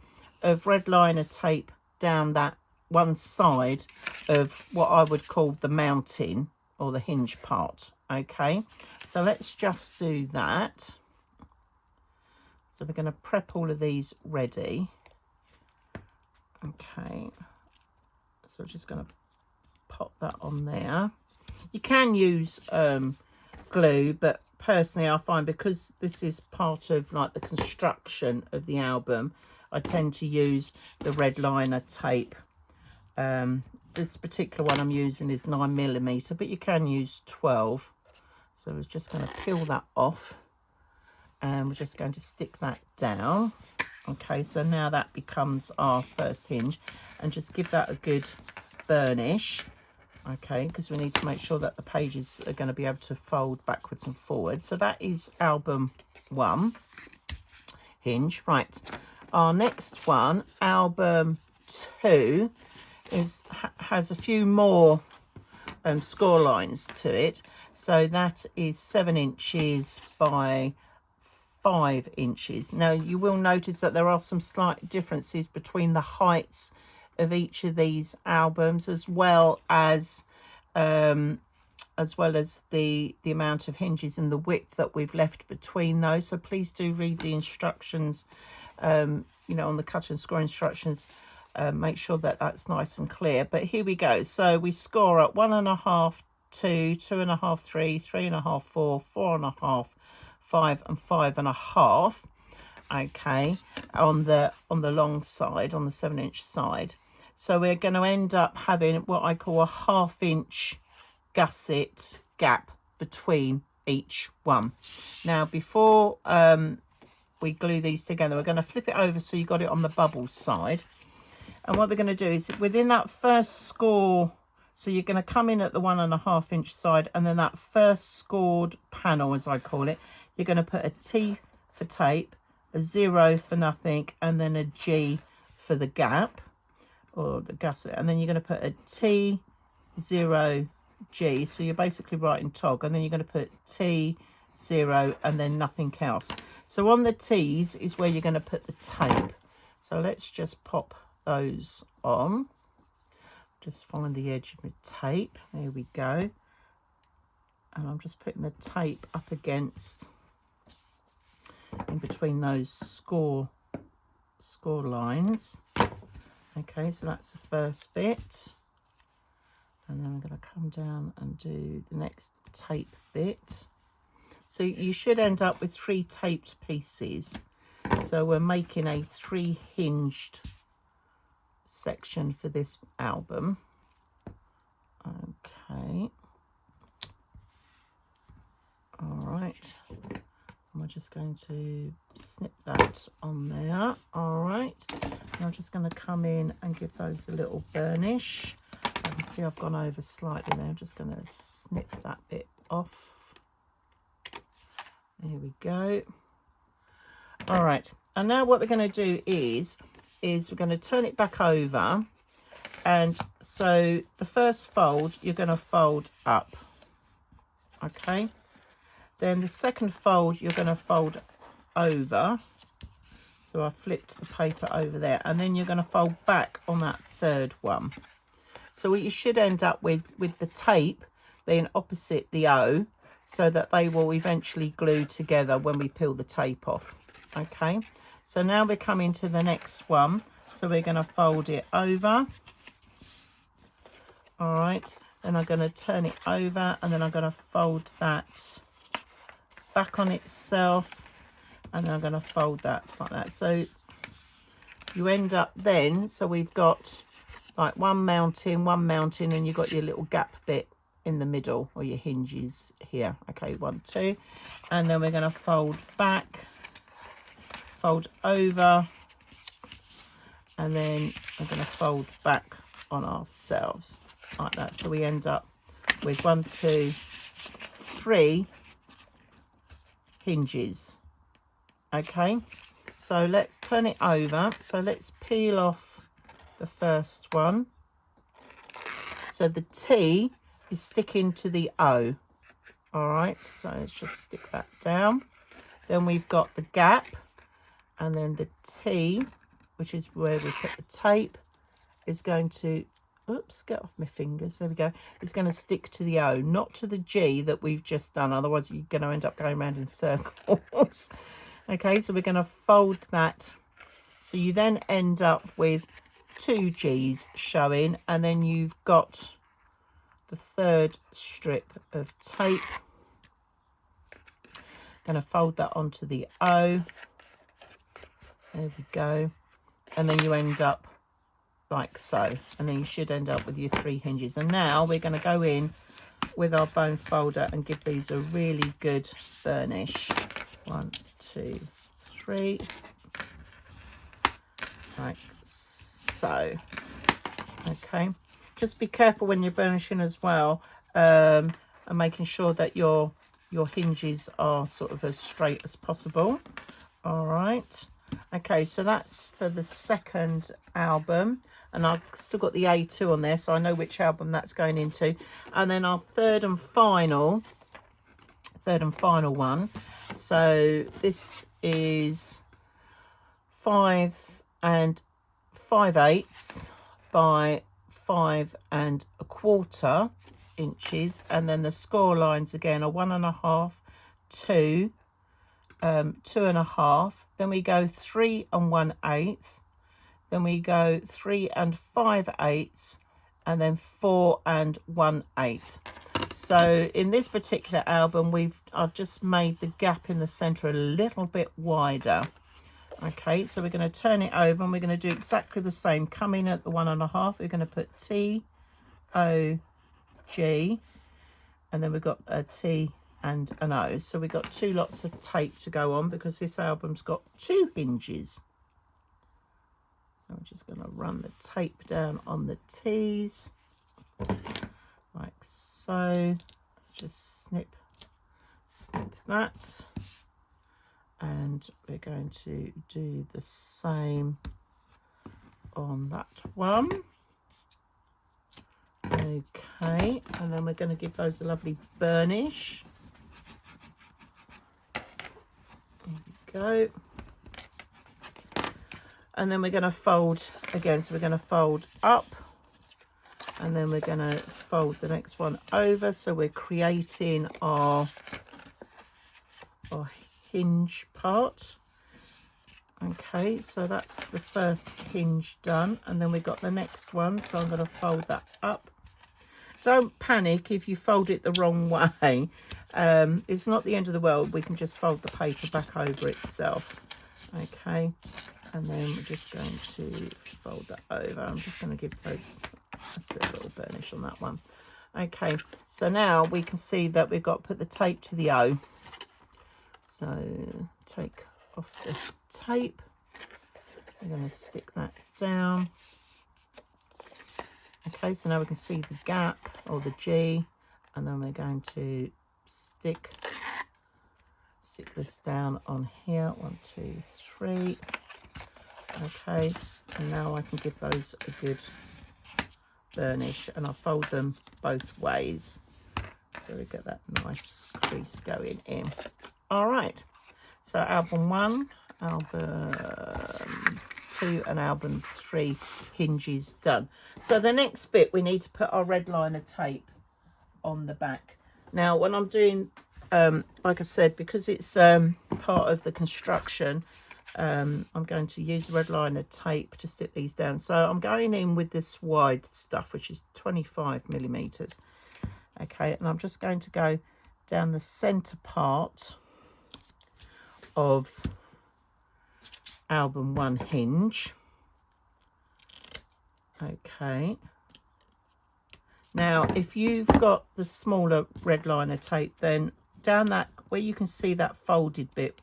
of red liner tape down that one side of what I would call the mounting or the hinge part. Okay, so let's just do that. So we're going to prep all of these ready. Okay, so we're just going to pop that on there. You can use glue, but personally I find, because this is part of like the construction of the album, I tend to use the red liner tape. This particular one I'm using is 9mm, but you can use 12. So we're just going to peel that off, and we're just going to stick that down. Okay, so now that becomes our first hinge, and just give that a good burnish, okay, because we need to make sure that the pages are going to be able to fold backwards and forwards. So that is album 1 hinge. Right, our next one, album 2, has a few more score lines to it. So that is 7 inches by 5 inches. Now you will notice that there are some slight differences between the heights of each of these albums, as well as the amount of hinges and the width that we've left between those. So please do read the instructions, you know, on the cut and score instructions. Make sure that that's nice and clear. But here we go. So we score at 1.5, 2, 2.5, 3, 3.5, 4, 4.5, 5 and 5.5. Okay, on the long side, on the 7-inch side. So we're going to end up having what I call a 1/2 inch gusset gap between each one. Now before we glue these together, we're going to flip it over so you got it on the bubble side. And what we're going to do is, within that first score, so you're going to come in at the 1.5 inch side, and then that first scored panel, as I call it, you're going to put a T for tape, a 0 for nothing, and then a G for the gap or the gusset, and then you're going to put a T, 0, G. So you're basically writing TOG, and then you're going to put T, 0, and then nothing else. So on the T's is where you're going to put the tape. So let's just pop those on. Just find the edge of the tape. There we go. And I'm just putting the tape up against, in between those score lines. Okay, so that's the first bit. And then I'm going to come down and do the next tape bit. So you should end up with 3 taped pieces. So we're making a 3 hinged section for this album. Okay, All right. And we're just going to snip that on there. All right. And I'm just going to come in and give those a little burnish. You can see I've gone over slightly there. I'm just going to snip that bit off. There we go. All right. And now what we're going to do is we're going to turn it back over. And so the first fold, you're going to fold up. Okay. Then the second fold, you're going to fold over. So I flipped the paper over there. And then you're going to fold back on that third one. So what you should end up with the tape being opposite the O, so that they will eventually glue together when we peel the tape off. Okay. So now we're coming to the next one. So we're going to fold it over. All right. Then I'm going to turn it over, and then I'm going to fold that back on itself, and then I'm going to fold that like that. So you end up then, so we've got like one mounting, and you've got your little gap bit in the middle, or your hinges here. Okay, 1, 2, and then we're going to fold back, fold over, and then I'm going to fold back on ourselves like that. So we end up with 1, 2, 3 hinges. Okay, so let's turn it over. So let's peel off the first one. So the T is sticking to the O. All right, so let's just stick that down. Then we've got the gap, and then the T, which is where we put the tape, is going to, oops, get off my fingers, there we go, it's going to stick to the O, not to the G that we've just done, otherwise you're going to end up going around in circles. Okay, so we're going to fold that, so you then end up with 2 G's showing, and then you've got the third strip of tape. Going to fold that onto the O, there we go, and then you end up like so, and then you should end up with your 3 hinges. And now we're going to go in with our bone folder and give these a really good burnish. 1, 2, 3, like so. Okay, just be careful when you're burnishing as well, and making sure that your hinges are sort of as straight as possible. All right, okay, so that's for the second album, and I've still got the A2 on there, so I know which album that's going into. And then our third and final one, so this is 5 5/8 by 5 1/4 inches, and then the score lines again are 1 1/2, 2, 2 1/2, then we go 3 1/8, then we go 3 5/8, and then 4 1/8. So in this particular album, I've just made the gap in the center a little bit wider. Okay, so we're going to turn it over, and we're going to do exactly the same. Come in at the 1 1/2, we're going to put T, O, G, and then we've got a T and an O. So we've got 2 lots of tape to go on, because this album's got 2 hinges. So I'm just going to run the tape down on the T's like so. Just snip that, and we're going to do the same on that one. Okay, and then we're going to give those a lovely burnish. There we go. And then we're going to fold again, so we're going to fold up, and then we're going to fold the next one over, so we're creating our hinge part. Okay, so that's the first hinge done, and then we've got the next one, so I'm going to fold that up. Don't panic if you fold it the wrong way. It's not the end of the world. We can just fold the paper back over itself. Okay, and then we're just going to fold that over. I'm just going to give those a little burnish on that one. Okay, so now we can see that we've got to put the tape to the O. So take off the tape. We're going to stick that down. Okay, so now we can see the gap or the G, and then we're going to stick this down on here. 1, 2, 3. Okay, and now I can give those a good burnish, and I'll fold them both ways so we get that nice crease going in. All right, so album 1, album 2 and album 3 hinges done. So the next bit, we need to put our red liner tape on the back. Now when I'm doing like I said, because it's part of the construction, I'm going to use red liner tape to stick these down. So I'm going in with this wide stuff, which is 25 millimeters. Okay, and I'm just going to go down the center part of album 1 hinge. Okay, now if you've got the smaller red liner tape, then down that where you can see that folded bit,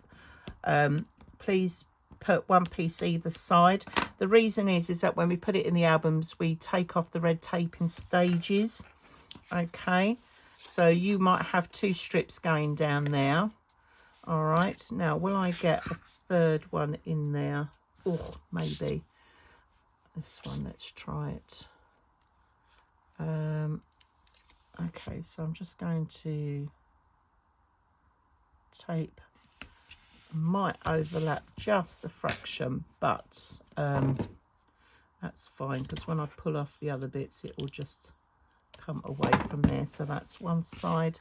please put one piece either side. The reason is that when we put it in the albums, we take off the red tape in stages. Okay, so you might have 2 strips going down there. All right, now will I get a third one in there? Oh, maybe this one. Let's try it. Okay, so I'm just going to tape. Might overlap just a fraction, but that's fine, because when I pull off the other bits, it will just come away from there. So that's one side,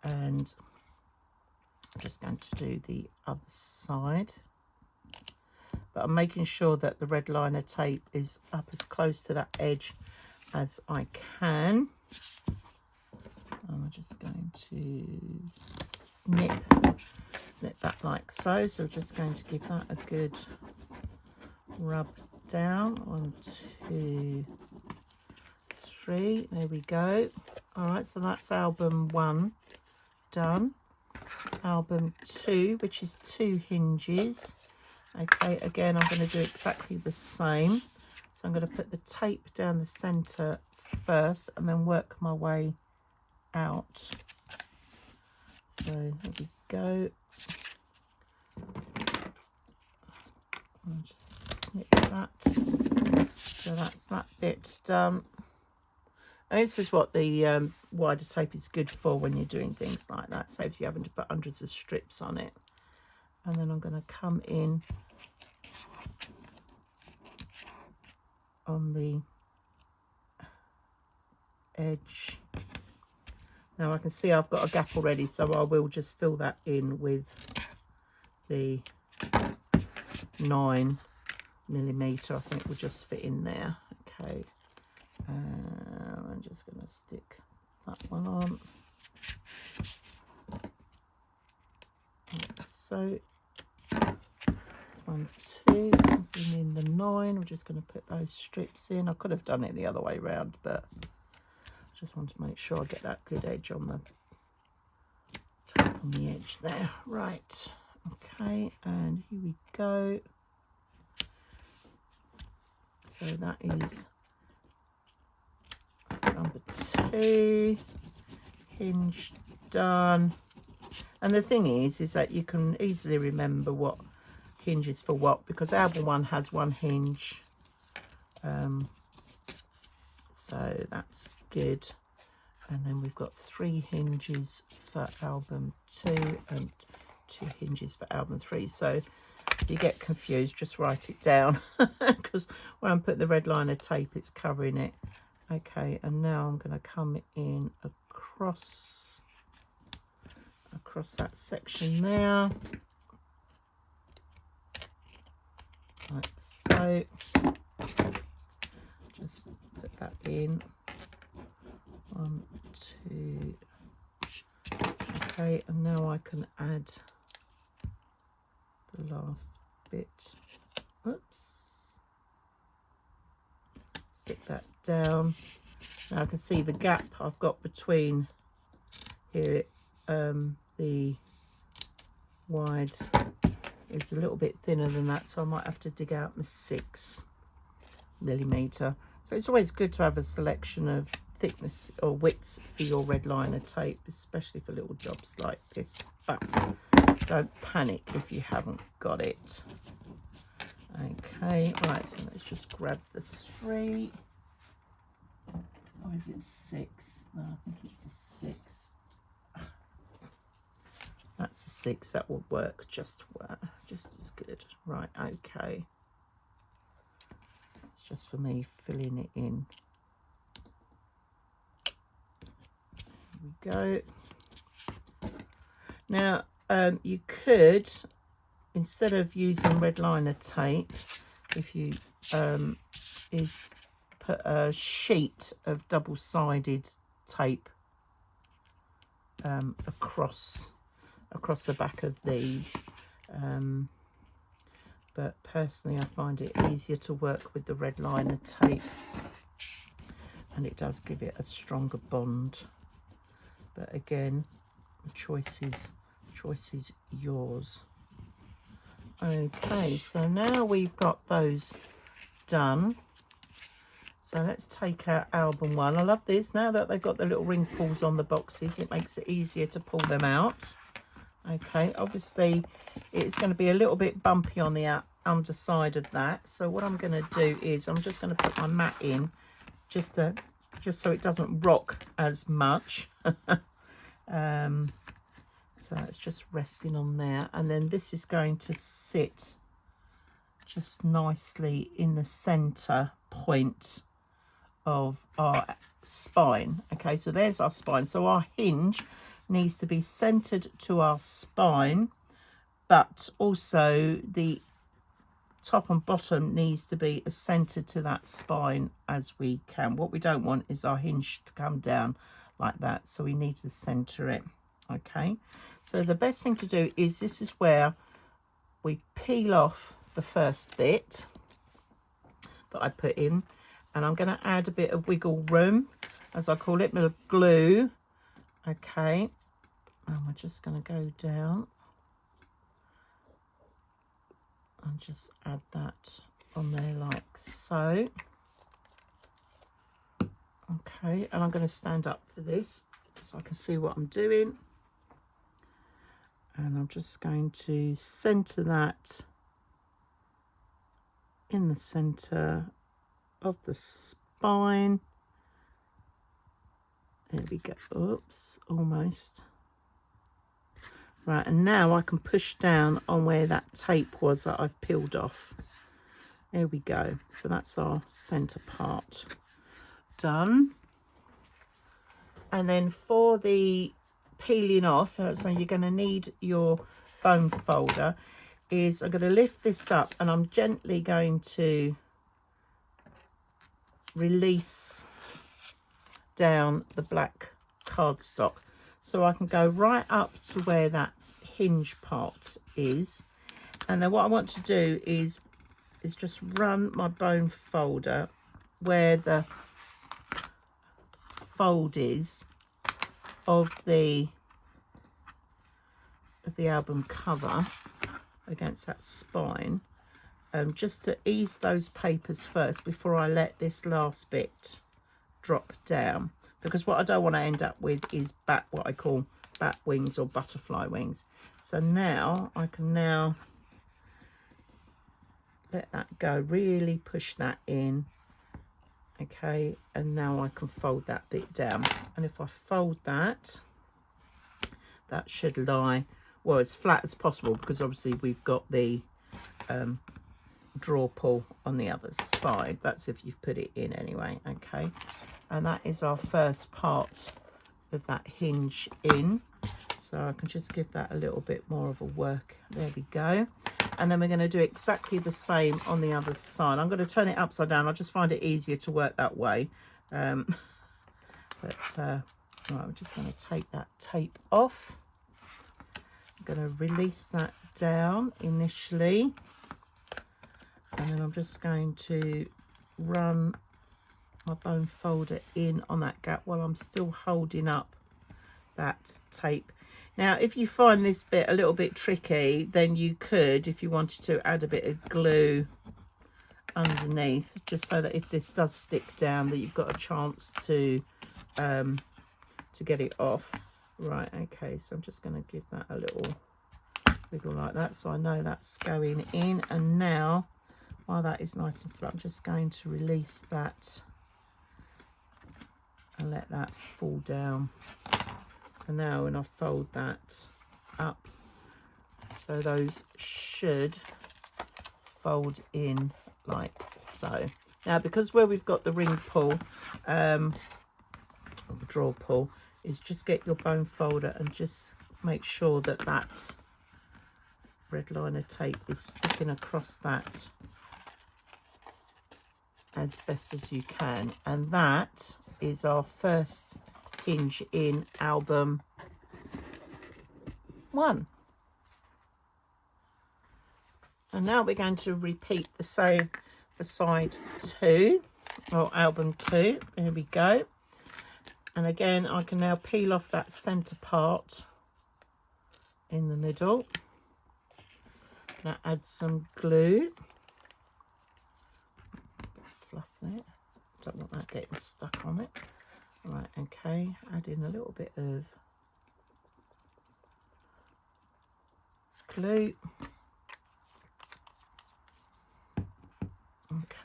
and I'm just going to do the other side, but I'm making sure that the red liner tape is up as close to that edge as I can. I'm just going to snip that like so. So we're just going to give that a good rub down. 1, 2, 3. There we go. All right, so that's album 1 done. Album 2, which is 2 hinges. Okay, again, I'm going to do exactly the same. So I'm going to put the tape down the center first and then work my way out. So there we go. I'll just snip that. So that's that bit done. And this is what the wider tape is good for when you're doing things like that. Saves you having to put hundreds of strips on it. And then I'm going to come in on the edge. Now I can see I've got a gap already, so I will just fill that in with the 9 millimeter. I think will just fit in there. Okay, I'm just going to stick that one on like so. 1, 2, bring in the 9. I'm just going to put those strips in. I could have done it the other way around, but I just want to make sure I get that good edge on the top, on the edge there. Right, okay, and here we go. So that is number 2 hinge done. And the thing is that you can easily remember what hinges for what, because album 1 has 1 hinge, so that's good. And then we've got 3 hinges for album 2 and 2 hinges for album 3. So if you get confused, just write it down, because when I'm putting the red liner tape, it's covering it. Okay, and now I'm going to come in across that section there, like so. Just put that in. 1, 2. Okay, and now I can add the last bit. Oops. Stick that down. Now I can see the gap I've got between here, the wide is a little bit thinner than that, so I might have to dig out my 6mm. So it's always good to have a selection of thickness or widths for your red liner tape, especially for little jobs like this, but don't panic if you haven't got it. Okay, right, so let's just grab the 3, or is it 6? No, I think it's a 6. That's a 6, that would work just as good. Right, okay. It's just for me filling it in. Here we go. Now, you could, instead of using red liner tape, if you put a sheet of double-sided tape across the back of these, but personally I find it easier to work with the red liner tape, and it does give it a stronger bond. But again, the choice is yours. Okay, so now we've got those done. So let's take out album 1. I love this. Now that they've got the little ring pulls on the boxes, it makes it easier to pull them out. Okay, obviously it's going to be a little bit bumpy on the underside of that. So what I'm going to do is I'm just going to put my mat in just so it doesn't rock as much. So it's just resting on there, and then this is going to sit just nicely in the center point of our spine. Okay, so there's our spine. So our hinge needs to be centered to our spine, but also the top and bottom needs to be as centered to that spine as we can. What we don't want is our hinge to come down like that, so we need to center it. Okay, so the best thing to do is, this is where we peel off the first bit that I put in, and I'm going to add a bit of wiggle room, as I call it, with glue. Okay, and we're just going to go down and just add that on there like so. Okay, and I'm going to stand up for this so I can see what I'm doing. And I'm just going to center that in the center of the spine. There we go. Oops, almost. Right, and now I can push down on where that tape was that I've peeled off. There we go. So that's our center part done. And then for the peeling off, so you're going to need your bone folder, is I'm going to lift this up and I'm gently going to release down the black cardstock, so I can go right up to where that hinge part is. And then what I want to do is just run my bone folder where the fold is of the album cover against that spine, just to ease those papers first before I let this last bit drop down, because what I don't want to end up with is what I call bat wings or butterfly wings. So now I can let that go, really push that in. Okay, and now I can fold that bit down, and if I fold that, that should lie, well, as flat as possible, because obviously we've got the draw pull on the other side. That's if you've put it in anyway. Okay, and that is our first part of that hinge in. So I can just give that a little bit more of a work. There we go. And then we're going to do exactly the same on the other side. I'm going to turn it upside down. I just find it easier to work that way. Right, I'm just going to take that tape off. I'm going to release that down initially. And then I'm just going to run my bone folder in on that gap while I'm still holding up that tape. Now if you find this bit a little bit tricky, then you could, if you wanted to, add a bit of glue underneath, just so that if this does stick down, that you've got a chance to get it off. Right, okay, so I'm just going to give that a little wiggle like that, so I know that's going in. And now, while that is nice and flat, I'm just going to release that and let that fall down. So now when I fold that up, so those should fold in like so. Now because where we've got the ring pull, or the draw pull, is just get your bone folder and just make sure that that red liner tape is sticking across that as best as you can. And that is our first hinge in album 1. And now we're going to repeat the same for side 2, or album 2. There we go. And again, I can now peel off that centre part in the middle. Now add some glue. Fluff it. Don't want that getting stuck on it. Right, okay. Add in a little bit of glue.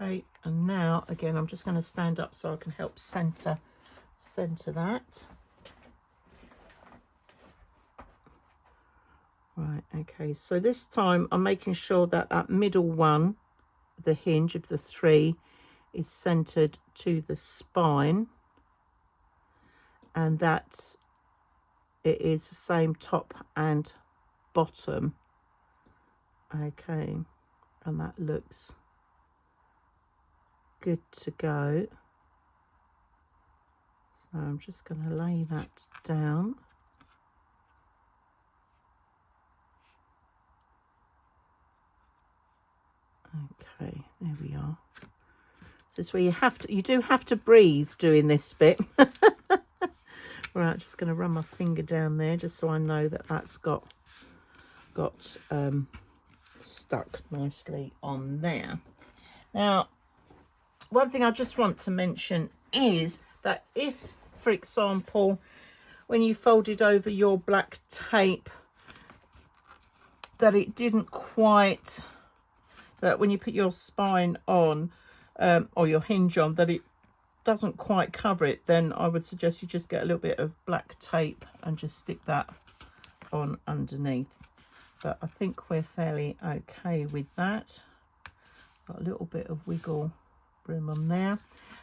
Okay, and now again I'm just going to stand up so I can help center that. Right, okay, so this time I'm making sure that that middle one, the hinge of the 3, is centered to the spine, and that it is the same top and bottom. Okay, and that looks good to go. So I'm just going to lay that down. Okay, there we are. This is where you do have to breathe doing this bit. Right, just going to run my finger down there just so I know that that's got stuck nicely on there. Now, one thing I just want to mention is that if, for example, when you folded over your black tape, that it didn't quite, that when you put your spine on, or your hinge on, that it doesn't quite cover it, then I would suggest you just get a little bit of black tape and just stick that on underneath. But I think we're fairly okay with that. Got a little bit of wiggle room on there.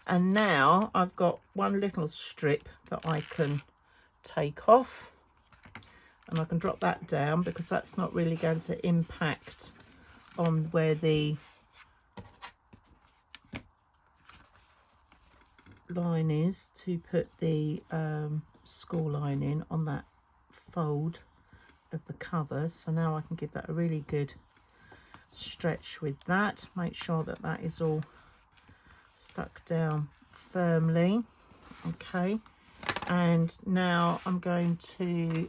And now I've got one little strip that I can take off, and I can drop that down because that's not really going to impact on where the line is to put the score line in on that fold of the cover. So now I can give that a really good stretch with that. Make sure that that is all stuck down firmly. Okay, and now I'm going to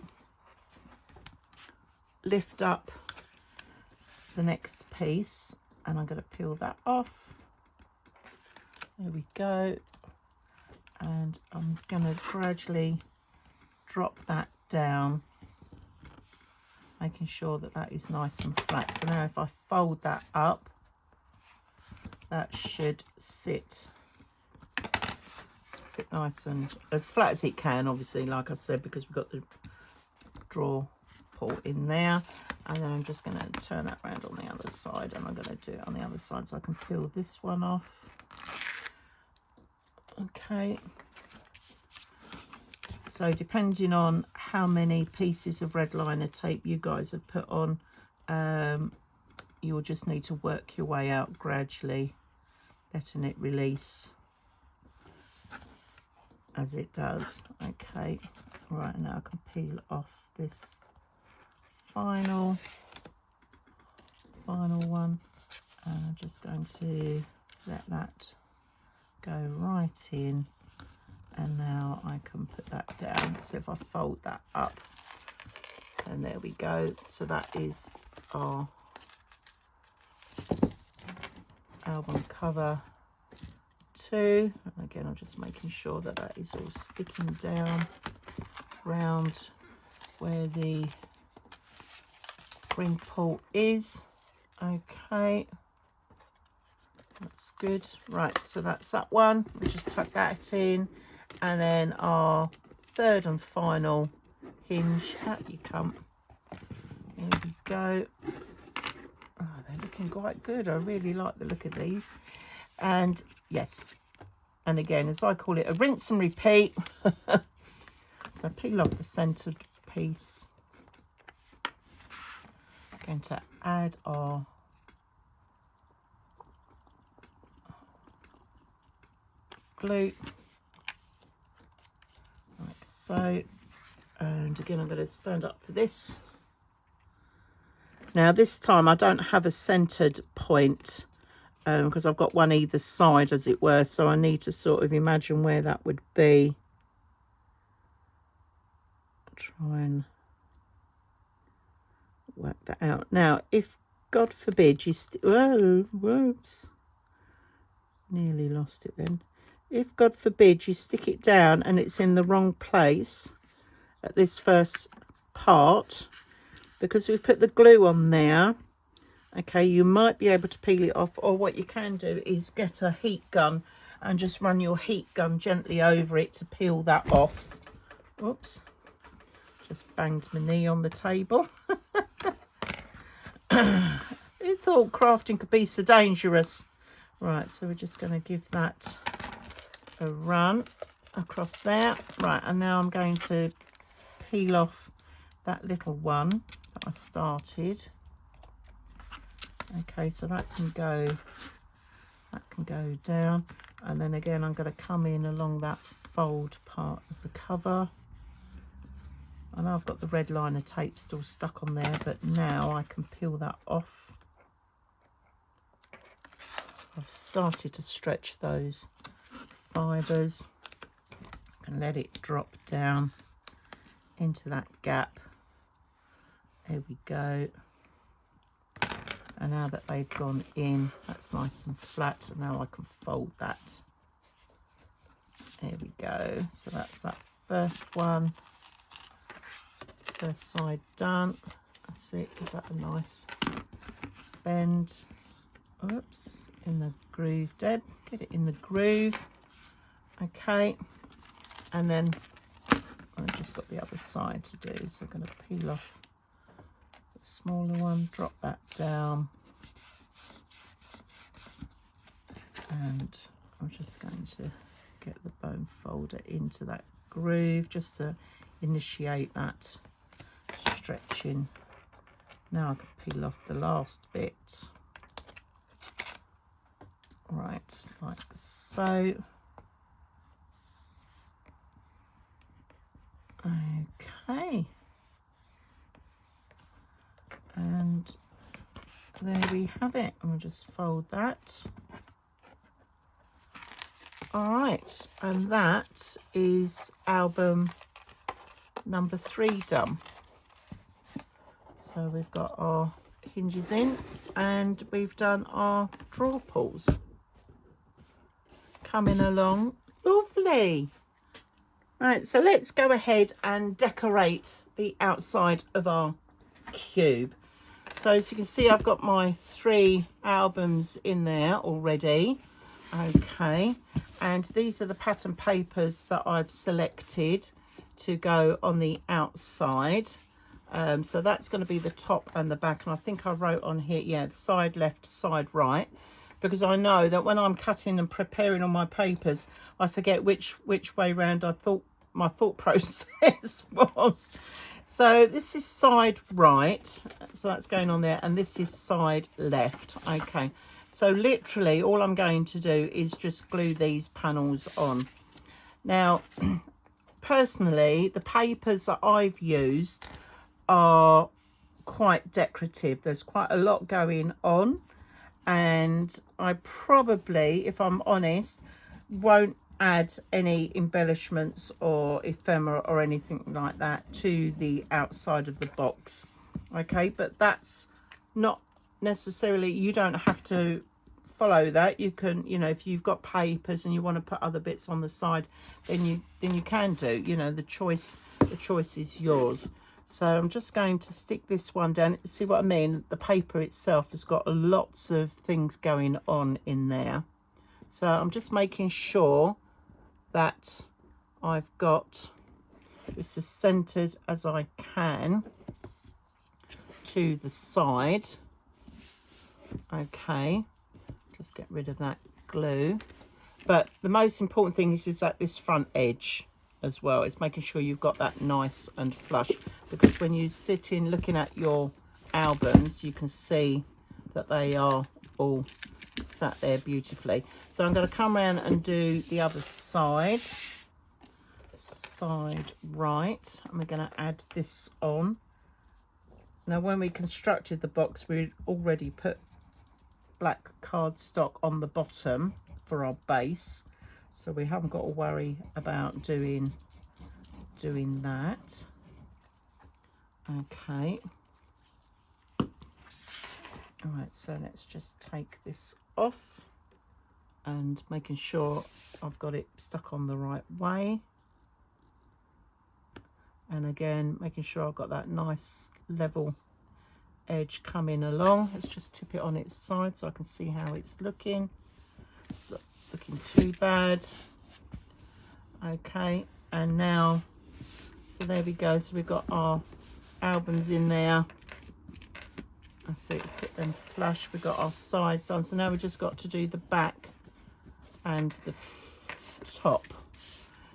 lift up the next piece, and I'm going to peel that off. There we go. And I'm going to gradually drop that down, making sure that that is nice and flat. So now if I fold that up, that should sit nice and as flat as it can, obviously, like I said, because we've got the draw pull in there. And then I'm just going to turn that around on the other side, and I'm going to do it on the other side so I can peel this one off. Okay, so depending on how many pieces of red liner tape you guys have put on, you'll just need to work your way out gradually, letting it release as it does. Okay, right, now I can peel off this final one, and I'm just going to let that go right in, and now I can put that down. So if I fold that up, and there we go. So that is our album cover 2. And again, I'm just making sure that that is all sticking down round where the ring pull is. Okay, that's good. Right, so that's that one. We'll just tuck that in, and then our third and final hinge. Out you come. There we go. Oh, they're looking quite good. I really like the look of these. And yes, and again, as I call it, a rinse and repeat. So peel off the centered piece. Going to add our glue like so, and again I'm going to stand up for this. Now this time I don't have a centered point because I've got one either side, as it were, so I need to sort of imagine where that would be. Try and work that out. Now if God forbid you whoops, nearly lost it then. If God forbid you stick it down and it's in the wrong place at this first part, because we've put the glue on there, okay, you might be able to peel it off, or what you can do is get a heat gun and just run your heat gun gently over it to peel that off. Oops, just banged my knee on the table. Who thought crafting could be so dangerous? Right, so we're just going to give that a run across there. Right, and now I'm going to peel off that little one that I started. Okay, so that can go down, and then again I'm going to come in along that fold part of the cover. I know I've got the red liner tape still stuck on there, but now I can peel that off. So I've started to stretch those fibres and let it drop down into that gap. There we go. And now that they've gone in, that's nice and flat, and now I can fold that. There we go. So that's that first one. First side done. That's it. Give that a nice bend. Oops, in the groove, Deb. Get it in the groove. Okay, and then I've just got the other side to do, so I'm going to peel off the smaller one, drop that down, and I'm just going to get the bone folder into that groove just to initiate that stretching. Now I can peel off the last bit, right, like so. Okay, and there we have it. And we'll just fold that. All right, and that is album number 3 done. So we've got our hinges in, and we've done our drawer pulls. Coming along lovely. Right, so let's go ahead and decorate the outside of our cube. So as you can see, I've got my 3 albums in there already. Okay, and these are the pattern papers that I've selected to go on the outside. So that's going to be the top and the back, and I think I wrote on here, yeah, side left, side right, because I know that when I'm cutting and preparing on my papers, I forget which way round I thought my thought process was. So this is side right, so that's going on there, and this is side left. Okay, so literally all I'm going to do is just glue these panels on. Now personally, the papers that I've used are quite decorative. There's quite a lot going on, and I probably, if I'm honest, won't add any embellishments or ephemera or anything like that to the outside of the box. Okay, but that's not necessarily, you don't have to follow that. You can, you know, if you've got papers and you want to put other bits on the side, then you can do, you know, the choice is yours. So I'm just going to stick this one down. See what I mean? The paper itself has got lots of things going on in there. So I'm just making sure that I've got this as centered as I can to the side. Okay, just get rid of that glue. But the most important thing is that this front edge as well, it's making sure you've got that nice and flush, because when you sit in looking at your albums, you can see that they are all sat there beautifully. So I'm going to come around and do the other side right, and we're going to add this on. Now when we constructed the box, we already put black cardstock on the bottom for our base, so we haven't got to worry about doing that. Okay, all right, so let's just take this off and making sure I've got it stuck on the right way, and again making sure I've got that nice level edge coming along. Let's just tip it on its side so I can see how it's looking. It's not looking too bad. Okay, and now, so there we go. So we've got our albums in there. I see it sit them flush. We've got our sides done. So now we've just got to do the back and the top.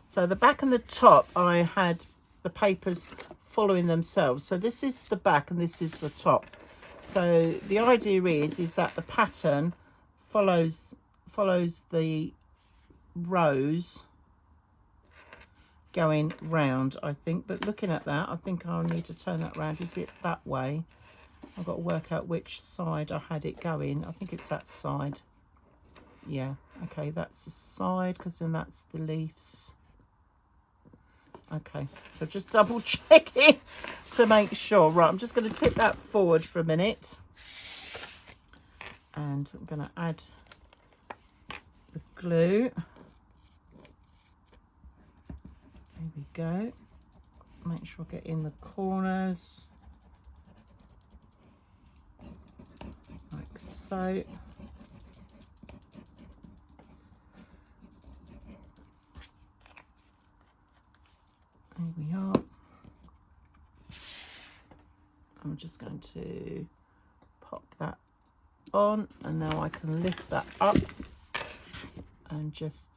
So the back and the top, I had the papers following themselves. So this is the back and this is the top. So the idea is that the pattern follows the rows going round, I think. But looking at that, I think I'll need to turn that round. Is it that way? I've got to work out which side I had it going. I think it's that side. Yeah, okay, that's the side, because then that's the leaves. Okay, so just double checking to make sure. Right, I'm just going to tip that forward for a minute, and I'm going to add the glue. There we go. Make sure I get in the corners like so. There we are. I'm just going to pop that on, and now I can lift that up and just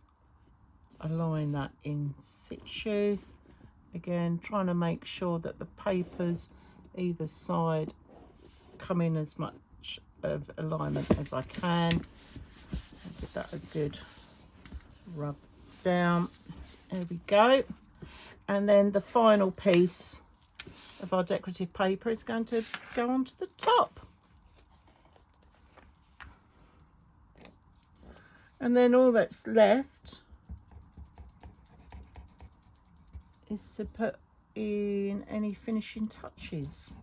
align that in situ. Again, trying to make sure that the papers either side come in as much of alignment as I can. Give that a good rub down. There we go. And then the final piece of our decorative paper is going to go onto the top. And then all that's left is to put in any finishing touches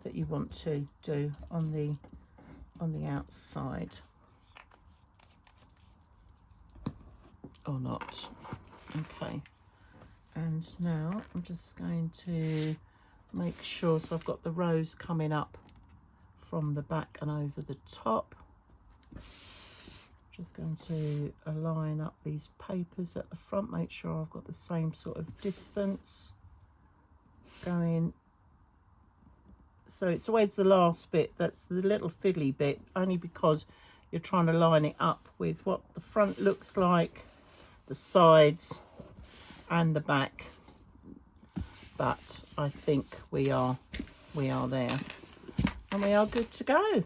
that you want to do on the outside, or not. Okay, and now I'm just going to make sure, so I've got the rows coming up from the back and over the top. Just going to align up these papers at the front, make sure I've got the same sort of distance going. So it's always the last bit that's the little fiddly bit, only because you're trying to line it up with what the front looks like, the sides and the back. But I think we are there, and we are good to go.